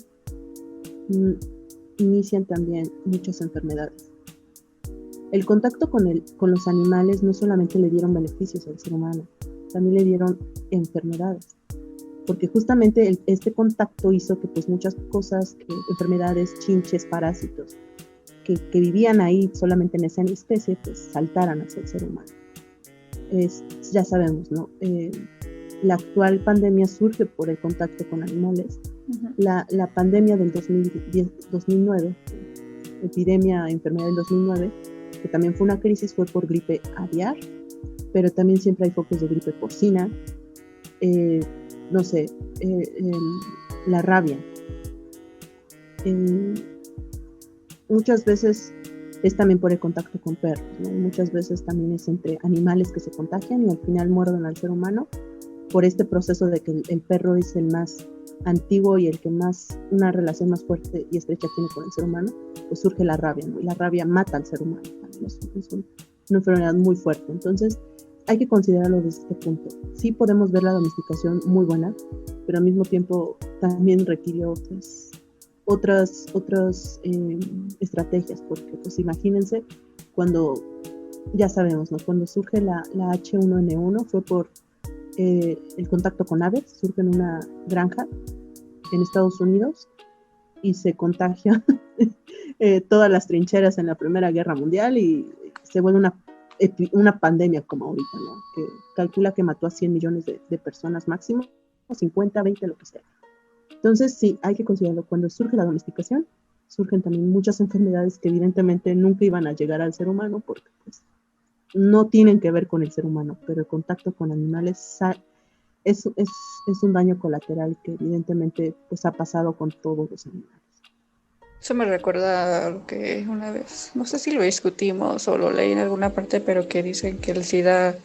inician también muchas enfermedades. El contacto con los animales no solamente le dieron beneficios al ser humano, también le dieron enfermedades, porque justamente este contacto hizo que pues muchas cosas, enfermedades, chinches, parásitos, que vivían ahí solamente en esa especie, pues saltaran hacia el ser humano. Ya sabemos, ¿no? La actual pandemia surge por el contacto con animales. Uh-huh. La pandemia del 2009, enfermedad del 2009, que también fue una crisis, fue por gripe aviar, pero también siempre hay focos de gripe porcina, la rabia. Muchas veces es también por el contacto con perros, ¿no? Muchas veces también es entre animales que se contagian y al final muerden al ser humano por este proceso de que el perro es el más antiguo y el que más, una relación más fuerte y estrecha tiene con el ser humano, pues surge la rabia, ¿no? Y la rabia mata al ser humano, también es una enfermedad muy fuerte. Entonces hay que considerarlo desde este punto. Sí podemos ver la domesticación muy buena, pero al mismo tiempo también requirió otras estrategias, porque pues imagínense cuando, ya sabemos, ¿no? Cuando surge la H1N1 fue por el contacto con aves, surge en una granja en Estados Unidos y se contagia todas las trincheras en la Primera Guerra Mundial y se vuelve una pandemia como ahorita, ¿no? Que calcula que mató a 100 millones de personas máximo, 50, 20, lo que sea. Entonces sí, hay que considerarlo. Cuando surge la domesticación, surgen también muchas enfermedades que evidentemente nunca iban a llegar al ser humano porque pues no tienen que ver con el ser humano, pero el contacto con animales es un daño colateral que evidentemente pues ha pasado con todos los animales. Eso me recuerda a lo que una vez, no sé si lo discutimos o lo leí en alguna parte, pero que dicen que el SIDA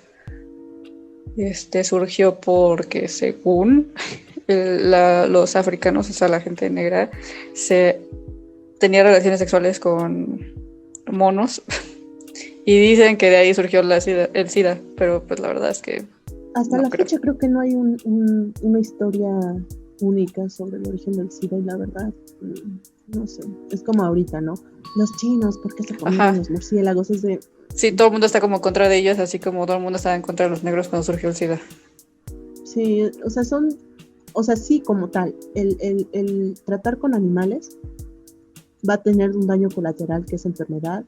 surgió porque según los africanos, o sea, la gente negra, tenía relaciones sexuales con monos y dicen que de ahí surgió el SIDA, pero pues la verdad es que hasta no la fecha creo que no hay una historia única sobre el origen del SIDA y la verdad, no sé, es como ahorita, ¿no? Los chinos, ¿por qué se comían los murciélagos? Sí, todo el mundo está como en contra de ellos, así como todo el mundo estaba en contra de los negros cuando surgió el SIDA. Sí, o sea, sí, como tal, el tratar con animales va a tener un daño colateral que es enfermedad,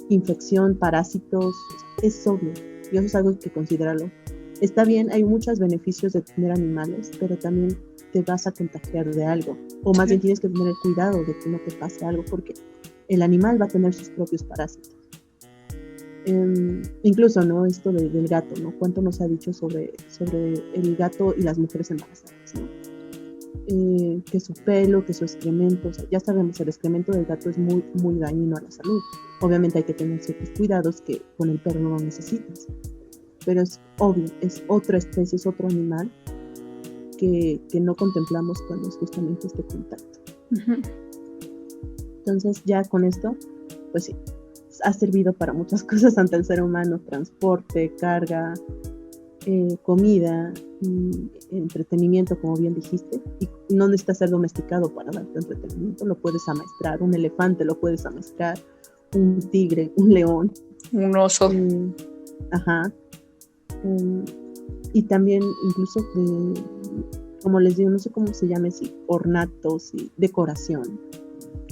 infección, parásitos, es obvio, y eso es algo que considerarlo. Está bien, hay muchos beneficios de tener animales, pero también te vas a contagiar de algo, o más bien tienes que tener cuidado de que no te pase algo, porque el animal va a tener sus propios parásitos. Incluso, ¿no? Esto del gato, ¿no? ¿Cuánto nos ha dicho sobre el gato y las mujeres embarazadas, ¿no? Que su pelo, que su excremento, o sea, ya sabemos, el excremento del gato es muy, muy dañino a la salud. Obviamente hay que tener ciertos cuidados que con el perro no necesitas, pero es obvio, es otra especie, es otro animal que no contemplamos cuando es justamente este contacto. Uh-huh. Entonces ya con esto, pues sí, ha servido para muchas cosas ante el ser humano, transporte, carga, comida, entretenimiento, como bien dijiste, y no necesitas ser domesticado para darte entretenimiento, lo puedes amaestrar, un elefante lo puedes amaestrar, un tigre, un león, un oso. Y también incluso como les digo, no sé cómo se llame, si ornatos y decoración,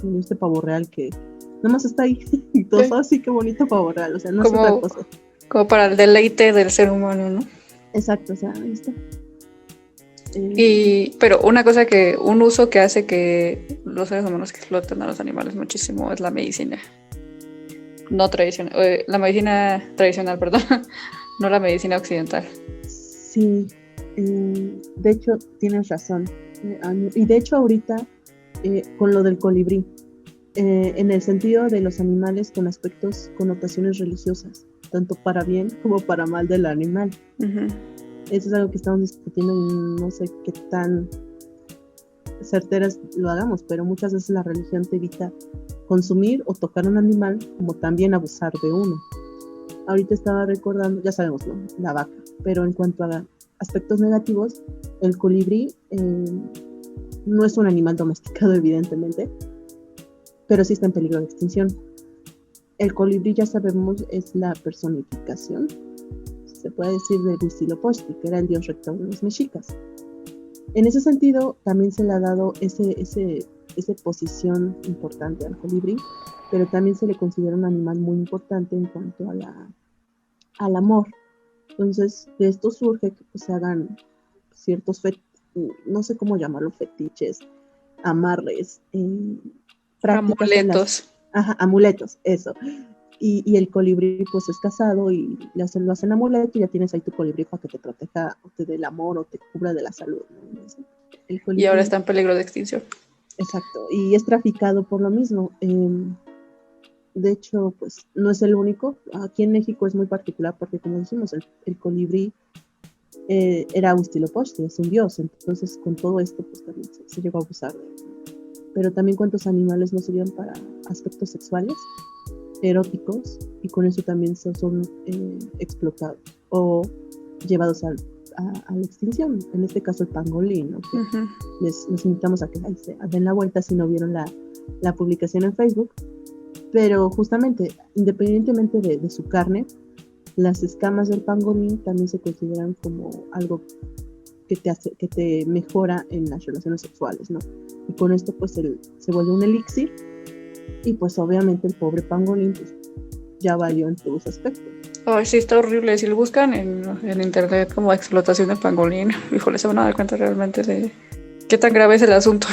como este pavo real que nada más está ahí y todo así, qué bonito pavo real, o sea, no es otra cosa. Como para el deleite del ser humano, ¿no? Exacto, o sea, ahí está. Pero un uso que hace que los seres humanos exploten a los animales muchísimo es la medicina. No tradicional, la medicina tradicional, perdón, no la medicina occidental. Sí, de hecho tienes razón. Y de hecho ahorita, con lo del colibrí, en el sentido de los animales con aspectos, connotaciones religiosas, tanto para bien como para mal del animal. Uh-huh. Eso es algo que estamos discutiendo y no sé qué tan certeras lo hagamos, pero muchas veces la religión te evita consumir o tocar un animal, como también abusar de uno. Ahorita estaba recordando, ya sabemos, ¿no? La vaca, pero en cuanto a aspectos negativos, el colibrí no es un animal domesticado, evidentemente, pero sí está en peligro de extinción. El colibrí, ya sabemos, es la personificación, se puede decir, de Huitzilopochtli, que era el dios rector de los mexicas. En ese sentido, también se le ha dado esa posición importante al colibrí, pero también se le considera un animal muy importante en cuanto al amor. Entonces, de esto surge que pues, se hagan ciertos, no sé cómo llamarlo, fetiches, amarres, prácticas en las... Amuletos. Amuletos, eso. Y el colibrí pues es casado y lo hacen amuleto y ya tienes ahí tu colibrí para que te proteja o te dé el amor o te cubra de la salud, ¿no? El colibrí, y ahora está en peligro de extinción. Exacto, y es traficado por lo mismo. De hecho, pues no es el único. Aquí en México es muy particular porque, como decimos, el colibrí era Huitzilopochtli, es un dios. Entonces, con todo esto, pues también se llegó a abusar de él. Pero también cuántos animales no sirven para aspectos sexuales, eróticos, y con eso también son explotados o llevados a la extinción. En este caso, el pangolín, ¿no? Que les invitamos a que se den la vuelta si no vieron la publicación en Facebook. Pero justamente, independientemente de su carne, las escamas del pangolín también se consideran como algo que te mejora en las relaciones sexuales, ¿no? Y con esto pues se vuelve un elixir y pues obviamente el pobre pangolín pues, ya valió en todos aspectos. Ay, sí, está horrible. Si lo buscan en internet como explotación de pangolín, híjole, se van a dar cuenta realmente de qué tan grave es el asunto.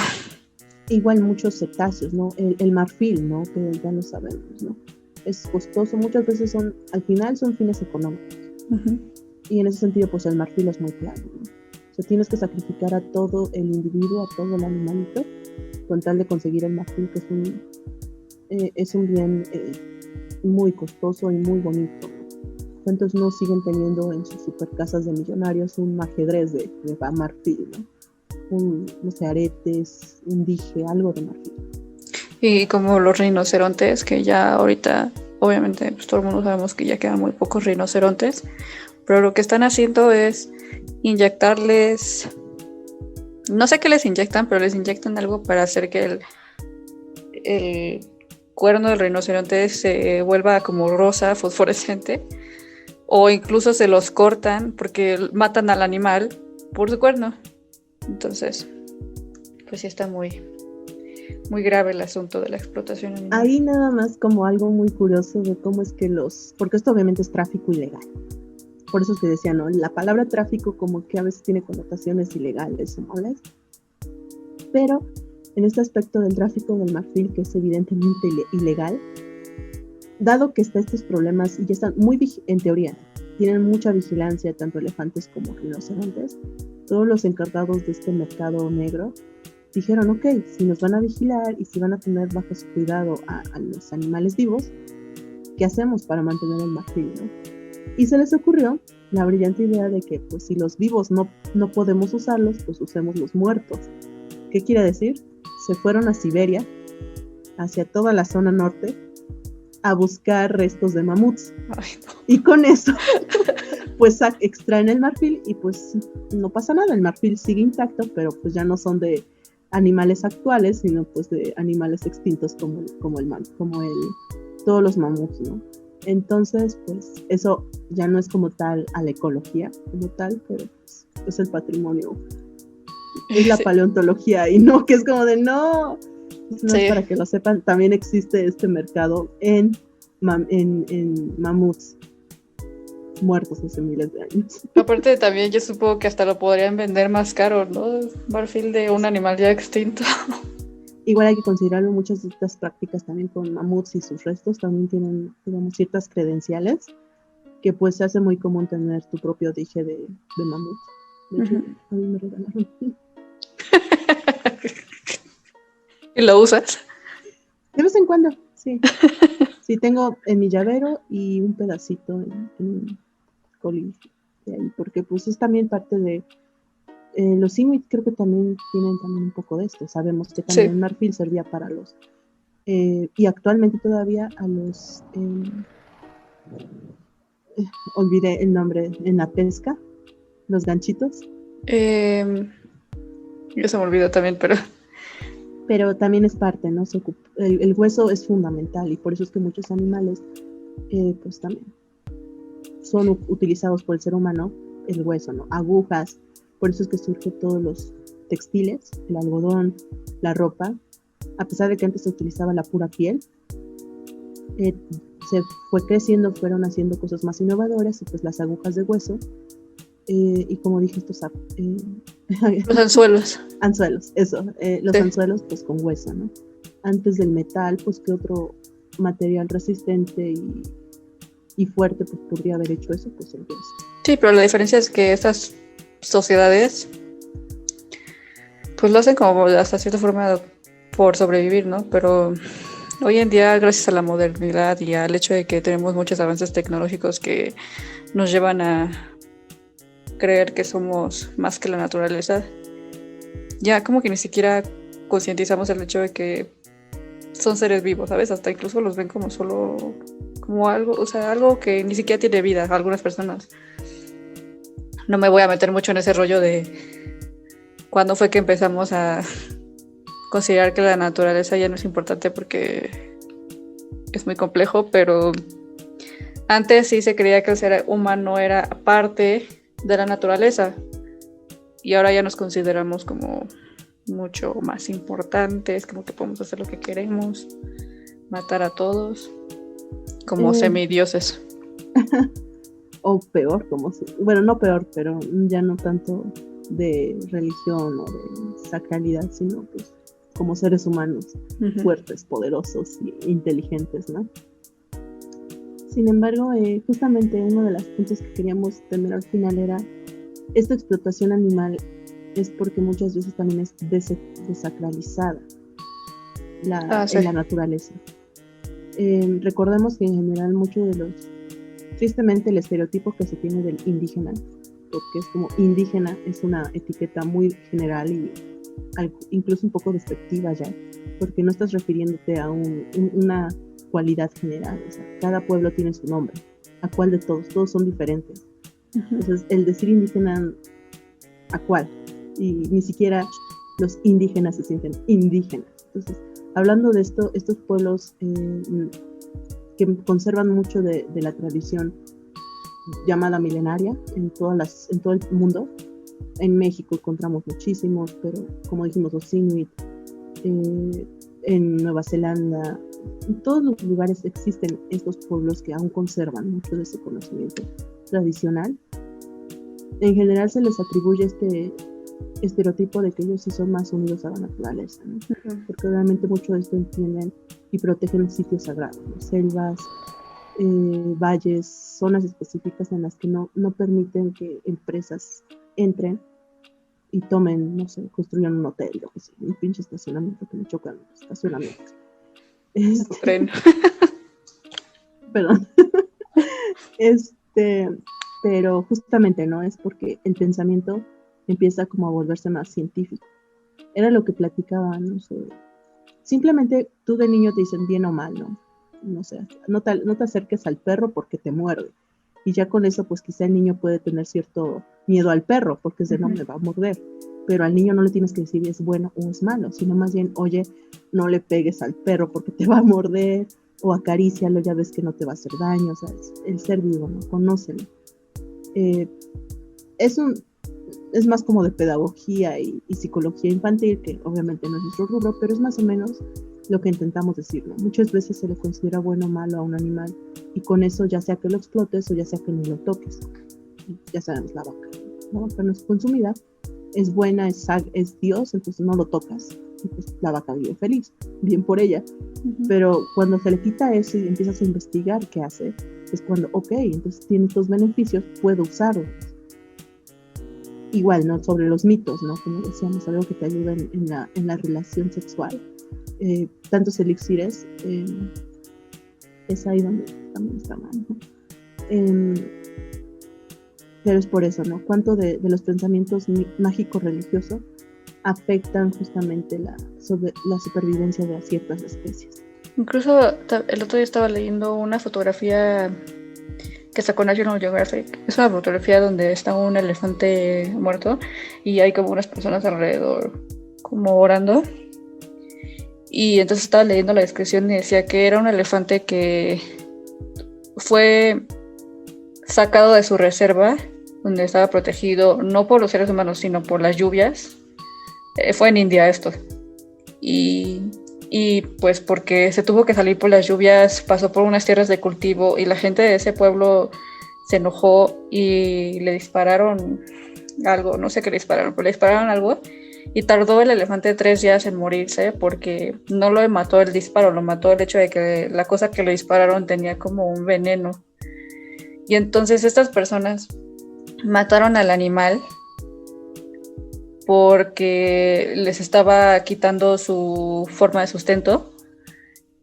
Igual muchos cetáceos, ¿no? El marfil, ¿no? Que ya lo sabemos, ¿no? Es costoso, muchas veces al final son fines económicos. Y en ese sentido, pues el marfil es muy claro, ¿no? O sea, tienes que sacrificar a todo el individuo, a todo el animalito, con tal de conseguir el marfil, que es un bien muy costoso y muy bonito. ¿Cuántos no siguen teniendo en sus super casas de millonarios un ajedrez de marfil, ¿no? No sé, aretes, un dije, algo de marfil. Y como los rinocerontes, que ya ahorita, obviamente, pues todo el mundo sabemos que ya quedan muy pocos rinocerontes, pero lo que están haciendo es inyectarles, no sé qué les inyectan, pero les inyectan algo para hacer que el cuerno del rinoceronte se vuelva como rosa, fosforescente, o incluso se los cortan porque matan al animal por su cuerno. Entonces, pues sí está muy grave el asunto de la explotación animal. Ahí nada más como algo muy curioso de cómo es que porque esto obviamente es tráfico ilegal. Por eso te decía, ¿no? La palabra tráfico como que a veces tiene connotaciones ilegales o malas. Pero en este aspecto del tráfico del marfil, que es evidentemente ilegal, dado que está estos problemas y ya están en teoría, tienen mucha vigilancia, tanto elefantes como rinocerontes, todos los encargados de este mercado negro dijeron, ok, si nos van a vigilar y si van a tener bajo su cuidado a los animales vivos, ¿qué hacemos para mantener el marfil, no? Y se les ocurrió la brillante idea de que, pues, si los vivos no podemos usarlos, pues usemos los muertos. ¿Qué quiere decir? Se fueron a Siberia, hacia toda la zona norte, a buscar restos de mamuts. Ay, no. Y con eso, pues extraen el marfil y pues no pasa nada, el marfil sigue intacto, pero pues ya no son de animales actuales, sino pues de animales extintos como todos los mamuts, ¿no? Entonces, pues eso ya no es como tal a la ecología, como tal, pero pues, es el patrimonio, es la paleontología y no, que es como de no es para que lo sepan, también existe este mercado en mamuts muertos hace miles de años. Aparte también yo supongo que hasta lo podrían vender más caro, ¿no? Marfil de un animal ya extinto. Igual hay que considerarlo, muchas de estas prácticas también con mamuts y sus restos también tienen, digamos, ciertas credenciales que pues se hace muy común tener tu propio dije de mamut. De hecho, a mí me regalaron. ¿Y lo usas? De vez en cuando, sí. Sí, tengo en mi llavero y un pedacito en colibrí de ahí, porque pues es también parte de Los Inuit creo que también tienen también un poco de esto. Sabemos que también el marfil servía para los... y actualmente todavía a los... olvidé el nombre, en la pesca, los ganchitos. Yo se me olvidó también, pero también es parte, ¿no? El hueso es fundamental y por eso es que muchos animales, pues también son utilizados por el ser humano, el hueso, ¿no? Agujas, por eso es que surgen todos los textiles, el algodón, la ropa, a pesar de que antes se utilizaba la pura piel, se fue creciendo, fueron haciendo cosas más innovadoras, y pues las agujas de hueso, y como dije, estos los anzuelos. Anzuelos, eso, los anzuelos pues con hueso, ¿no? Antes del metal, pues qué otro material resistente y fuerte pues podría haber hecho eso, pues el hueso. Sí, pero la diferencia es que estas sociedades pues lo hacen como hasta cierta forma por sobrevivir, ¿no? Pero hoy en día, gracias a la modernidad y al hecho de que tenemos muchos avances tecnológicos que nos llevan a creer que somos más que la naturaleza, ya como que ni siquiera concientizamos el hecho de que son seres vivos, ¿sabes? Hasta incluso los ven como solo, como algo, o sea, algo que ni siquiera tiene vida a algunas personas. No me voy a meter mucho en ese rollo de cuándo fue que empezamos a considerar que la naturaleza ya no es importante, porque es muy complejo, pero antes sí se creía que el ser humano era parte de la naturaleza y ahora ya nos consideramos como mucho más importantes, como que podemos hacer lo que queremos, matar a todos, como semidioses. O peor, bueno, no peor, pero ya no tanto de religión o de sacralidad, sino pues como seres humanos fuertes, poderosos e inteligentes, ¿no? Sin embargo, justamente uno de los puntos que queríamos tener al final era esta explotación animal, es porque muchas veces también es desacralizada en la naturaleza. Recordemos que en general muchos de los, tristemente el estereotipo que se tiene del indígena, porque es como indígena, es una etiqueta muy general y incluso un poco despectiva ya, porque no estás refiriéndote a una cualidad general, o sea, cada pueblo tiene su nombre, ¿a cuál de todos? Todos son diferentes. Entonces, el decir indígena, ¿a cuál? Y ni siquiera los indígenas se sienten indígenas. Entonces, hablando de esto, estos pueblos que conservan mucho de la tradición llamada milenaria en todo el mundo. En México encontramos muchísimos, pero como dijimos, los Inuit, en Nueva Zelanda, en todos los lugares existen estos pueblos que aún conservan mucho de ese conocimiento tradicional. En general se les atribuye este estereotipo de que ellos sí son más unidos a la naturaleza, ¿no? Porque realmente mucho de esto entienden y protegen sitios sagrados, ¿no? Selvas, valles, zonas específicas en las que no permiten que empresas entren y tomen, no sé, construyan un hotel, yo que sé, un pinche estacionamiento, que me chocan los estacionamientos. Tren. Perdón. Pero justamente no es porque el pensamiento empieza como a volverse más científico. Era lo que platicaban, no sé. Simplemente tú de niño te dicen bien o mal, ¿no? No sé, no te acerques al perro porque te muerde. Y ya con eso, pues quizá el niño puede tener cierto miedo al perro, porque es de no me va a morder. Pero al niño no le tienes que decir si es bueno o es malo, sino más bien, oye, no le pegues al perro porque te va a morder, o acarícialo, ya ves que no te va a hacer daño. O sea, es el ser vivo, ¿no? Conócelo. Es más como de pedagogía y psicología infantil, que obviamente no es nuestro rubro, pero es más o menos lo que intentamos decir, ¿no? Muchas veces se le considera bueno o malo a un animal, y con eso ya sea que lo explotes o ya sea que ni lo toques. Ya sabemos, la vaca no es consumida, es buena, es Dios, entonces no lo tocas, y pues la vaca vive feliz, bien por ella. Pero cuando se le quita eso y empiezas a investigar qué hace, es cuando, ok, entonces tiene estos beneficios, puedo usarlos. Igual, ¿no? Sobre los mitos, ¿no? Como decíamos, algo que te ayuda en la relación sexual. Tantos elixires, es ahí donde también está mal, ¿no? Pero es por eso, ¿no? ¿Cuánto de los pensamientos mágicos religiosos afectan justamente sobre la supervivencia de ciertas especies? Incluso el otro día estaba leyendo una fotografía que sacó National Geographic. Es una fotografía donde está un elefante muerto y hay como unas personas alrededor como orando. Y entonces estaba leyendo la descripción y decía que era un elefante que fue sacado de su reserva, donde estaba protegido no por los seres humanos, sino por las lluvias. Fue en India esto. Y pues porque se tuvo que salir por las lluvias, pasó por unas tierras de cultivo y la gente de ese pueblo se enojó y le dispararon algo, no sé qué le dispararon, pero le dispararon algo y tardó el elefante 3 días en morirse porque no lo mató el disparo, lo mató el hecho de que la cosa que le dispararon tenía como un veneno. Y entonces estas personas mataron al animal porque les estaba quitando su forma de sustento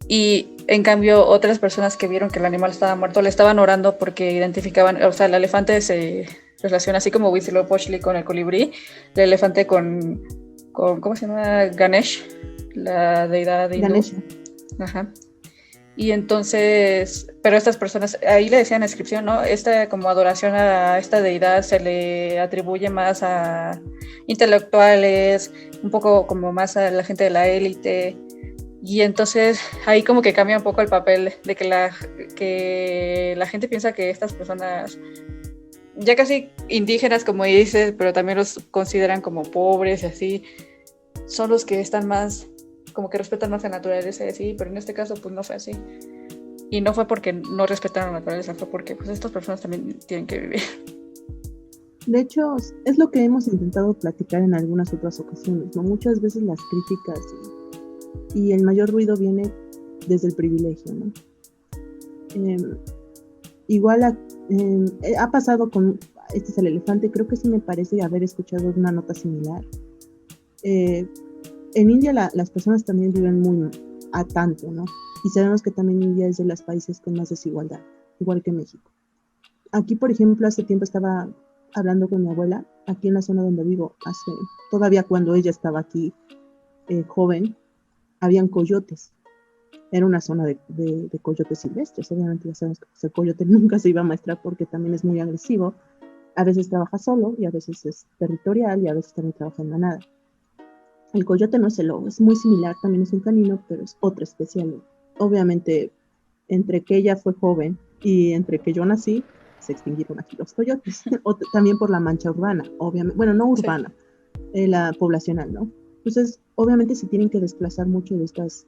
y en cambio otras personas que vieron que el animal estaba muerto le estaban orando porque identificaban, o sea, el elefante se relaciona así como Huitzilopochtli con el colibrí, el elefante con ¿cómo se llama? Ganesh, la deidad hindú. Ganesha. Ajá. Y entonces, pero estas personas, ahí le decían en la descripción, ¿no? Esta como adoración a esta deidad se le atribuye más a intelectuales, un poco como más a la gente de la élite. Y entonces ahí como que cambia un poco el papel de que la gente piensa que estas personas, ya casi indígenas como dices, pero también los consideran como pobres y así, son los que están más como que respetan más la naturaleza y así, pero en este caso pues no fue así. Y no fue porque no respetaron la naturaleza, fue porque pues estas personas también tienen que vivir. De hecho, es lo que hemos intentado platicar en algunas otras ocasiones, ¿no? Muchas veces las críticas y el mayor ruido viene desde el privilegio, ¿no? Igual ha pasado con, este es el elefante, creo que sí me parece haber escuchado una nota similar. En India las personas también viven muy a tanto, ¿no? Y sabemos que también India es de los países con más desigualdad, igual que México. Aquí, por ejemplo, hace tiempo estaba hablando con mi abuela, aquí en la zona donde vivo, todavía cuando ella estaba aquí joven, habían coyotes. Era una zona de coyotes silvestres. Obviamente ya sabemos que el coyote nunca se iba a maestrar porque también es muy agresivo. A veces trabaja solo y a veces es territorial y a veces también trabaja en manada. El coyote no es el lobo, es muy similar, también es un canino, pero es otra especie. Obviamente, entre que ella fue joven y entre que yo nací, se extinguieron aquí los coyotes. También por la mancha urbana, obviamente, bueno, no urbana, sí. La poblacional, ¿no? Entonces, obviamente se tienen que desplazar mucho de estas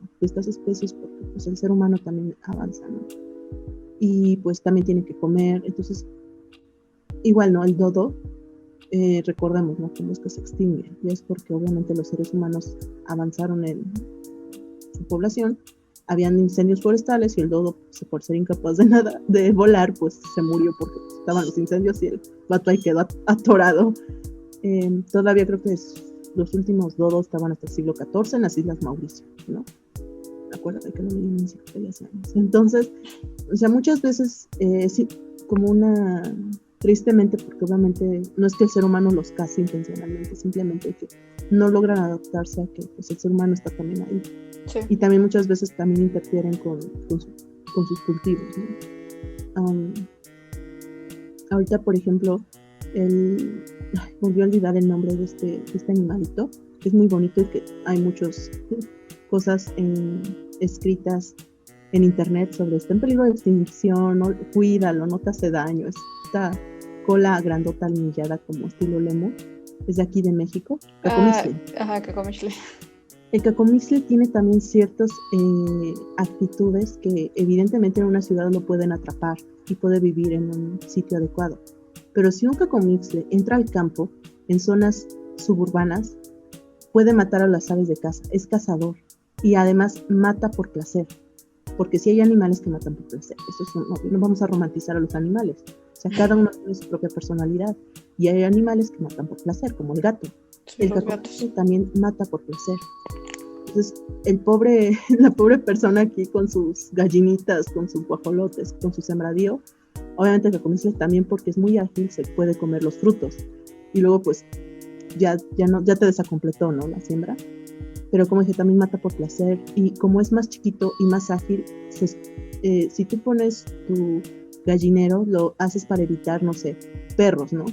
especies porque pues, el ser humano también avanza, ¿no? Y pues también tiene que comer, entonces, igual, ¿no? El dodo, recordemos, ¿no? Cómo es que se extingue, y es porque obviamente los seres humanos avanzaron en su población, habían incendios forestales y el dodo, por ser incapaz de nada, de volar, pues se murió porque estaban los incendios y el vato ahí quedó atorado. Todavía creo que los últimos dodos estaban hasta el siglo XIV en las Islas Mauricio, ¿no? Acuérdate que no leí en enciclopedia hace años. Entonces, o sea, muchas veces sí, como una... Tristemente, porque obviamente no es que el ser humano los case intencionalmente, simplemente que no logran adaptarse a que pues, el ser humano está también ahí. Sí. Y también muchas veces también interfieren con sus cultivos, ¿no? Ahorita, por ejemplo, volví a olvidar el nombre de este animalito, que es muy bonito y que hay muchas cosas escritas en internet sobre está en peligro de extinción, ¿no? Cuídalo, no te hace daño, esta cola grandota almillada como estilo lemur, es de aquí de México, Cacomixtle. Cacomixtle. El cacomixtle tiene también ciertas actitudes que evidentemente en una ciudad lo pueden atrapar y puede vivir en un sitio adecuado, pero si un cacomixtle entra al campo, en zonas suburbanas, puede matar a las aves de caza, es cazador y además mata por placer. Porque sí hay animales que matan por placer, no vamos a romantizar a los animales, o sea, cada uno tiene su propia personalidad, y hay animales que matan por placer, como el gato. Sí, el gato también mata por placer. Entonces, la pobre persona aquí con sus gallinitas, con sus guajolotes, con su sembradío, Obviamente el cacomisle también, porque es muy ágil, se puede comer los frutos. Y luego pues ya te desacompletó, ¿no? La siembra. Pero como dije, también mata por placer. Y como es más chiquito y más ágil, si tú pones tu gallinero, lo haces para evitar, no sé, perros, ¿no?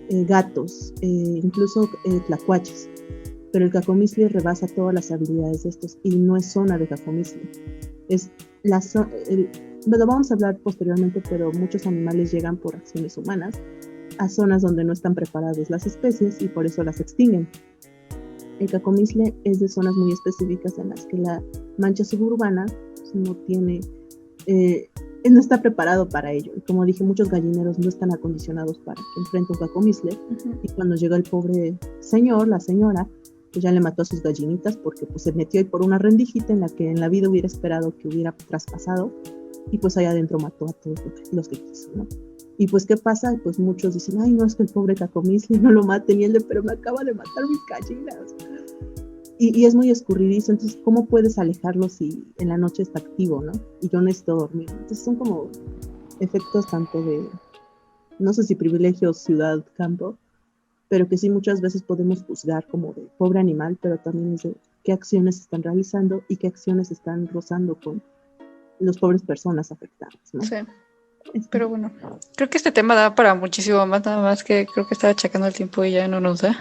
Gatos, incluso tlacuaches. Pero el cacomisle rebasa todas las habilidades de estos y no es zona de cacomisle. Es bueno, vamos a hablar posteriormente, pero muchos animales llegan por acciones humanas a zonas donde no están preparadas las especies y por eso las extinguen. El cacomisle es de zonas muy específicas en las que la mancha suburbana pues, no está preparado para ello. Y como dije, muchos gallineros no están acondicionados para que enfrente un cacomisle. Uh-huh. Y cuando llega el pobre señor, la señora, pues ya le mató a sus gallinitas porque pues se metió ahí por una rendijita en la que en la vida hubiera esperado que hubiera traspasado. Y pues allá adentro mató a todos los que quiso, ¿no? Y pues, ¿qué pasa? Pues muchos dicen, ay, no, es que el pobre cacomisle no lo maten. Y él pero me acaba de matar mis gallinas. Y es muy escurridizo, entonces, ¿cómo puedes alejarlo si en la noche está activo, ¿no? Y yo necesito dormir. Entonces, son como efectos tanto de, no sé si privilegios, ciudad, campo, pero que sí muchas veces podemos juzgar como de pobre animal, pero también es de qué acciones están realizando y qué acciones están rozando con las pobres personas afectadas, ¿no? Sí. Pero bueno, creo que este tema da para muchísimo más, nada más que creo que estaba checando el tiempo y ya no nos da.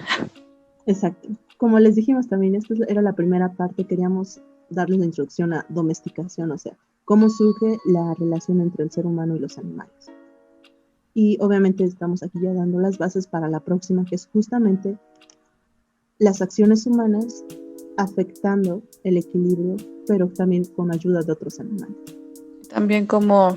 Exacto. Como les dijimos también, esta era la primera parte, queríamos darles la introducción a domesticación, o sea, cómo surge la relación entre el ser humano y los animales. Y obviamente estamos aquí ya dando las bases para la próxima, que es justamente las acciones humanas afectando el equilibrio, pero también con ayuda de otros animales. También como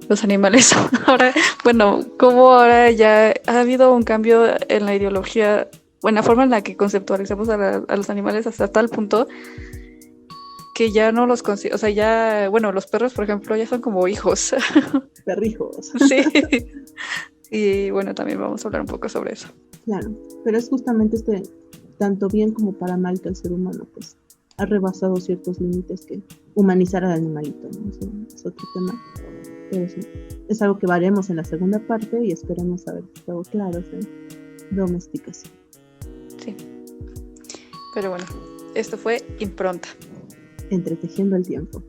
los animales ahora, bueno, como ahora ya ha habido un cambio en la ideología, o en la forma en la que conceptualizamos a los animales hasta tal punto que ya no los considero, o sea, ya, bueno, los perros, por ejemplo, ya son como hijos. Perrijos. Sí. Y bueno, también vamos a hablar un poco sobre eso. Claro, pero es justamente tanto bien como para mal que el ser humano, pues, ha rebasado ciertos límites que humanizar al animalito, ¿no? Eso es otro tema. Pero sí, es algo que veremos en la segunda parte y esperemos haber estado claros en domesticación. Sí. Pero bueno, esto fue Impronta. Entretejiendo el tiempo.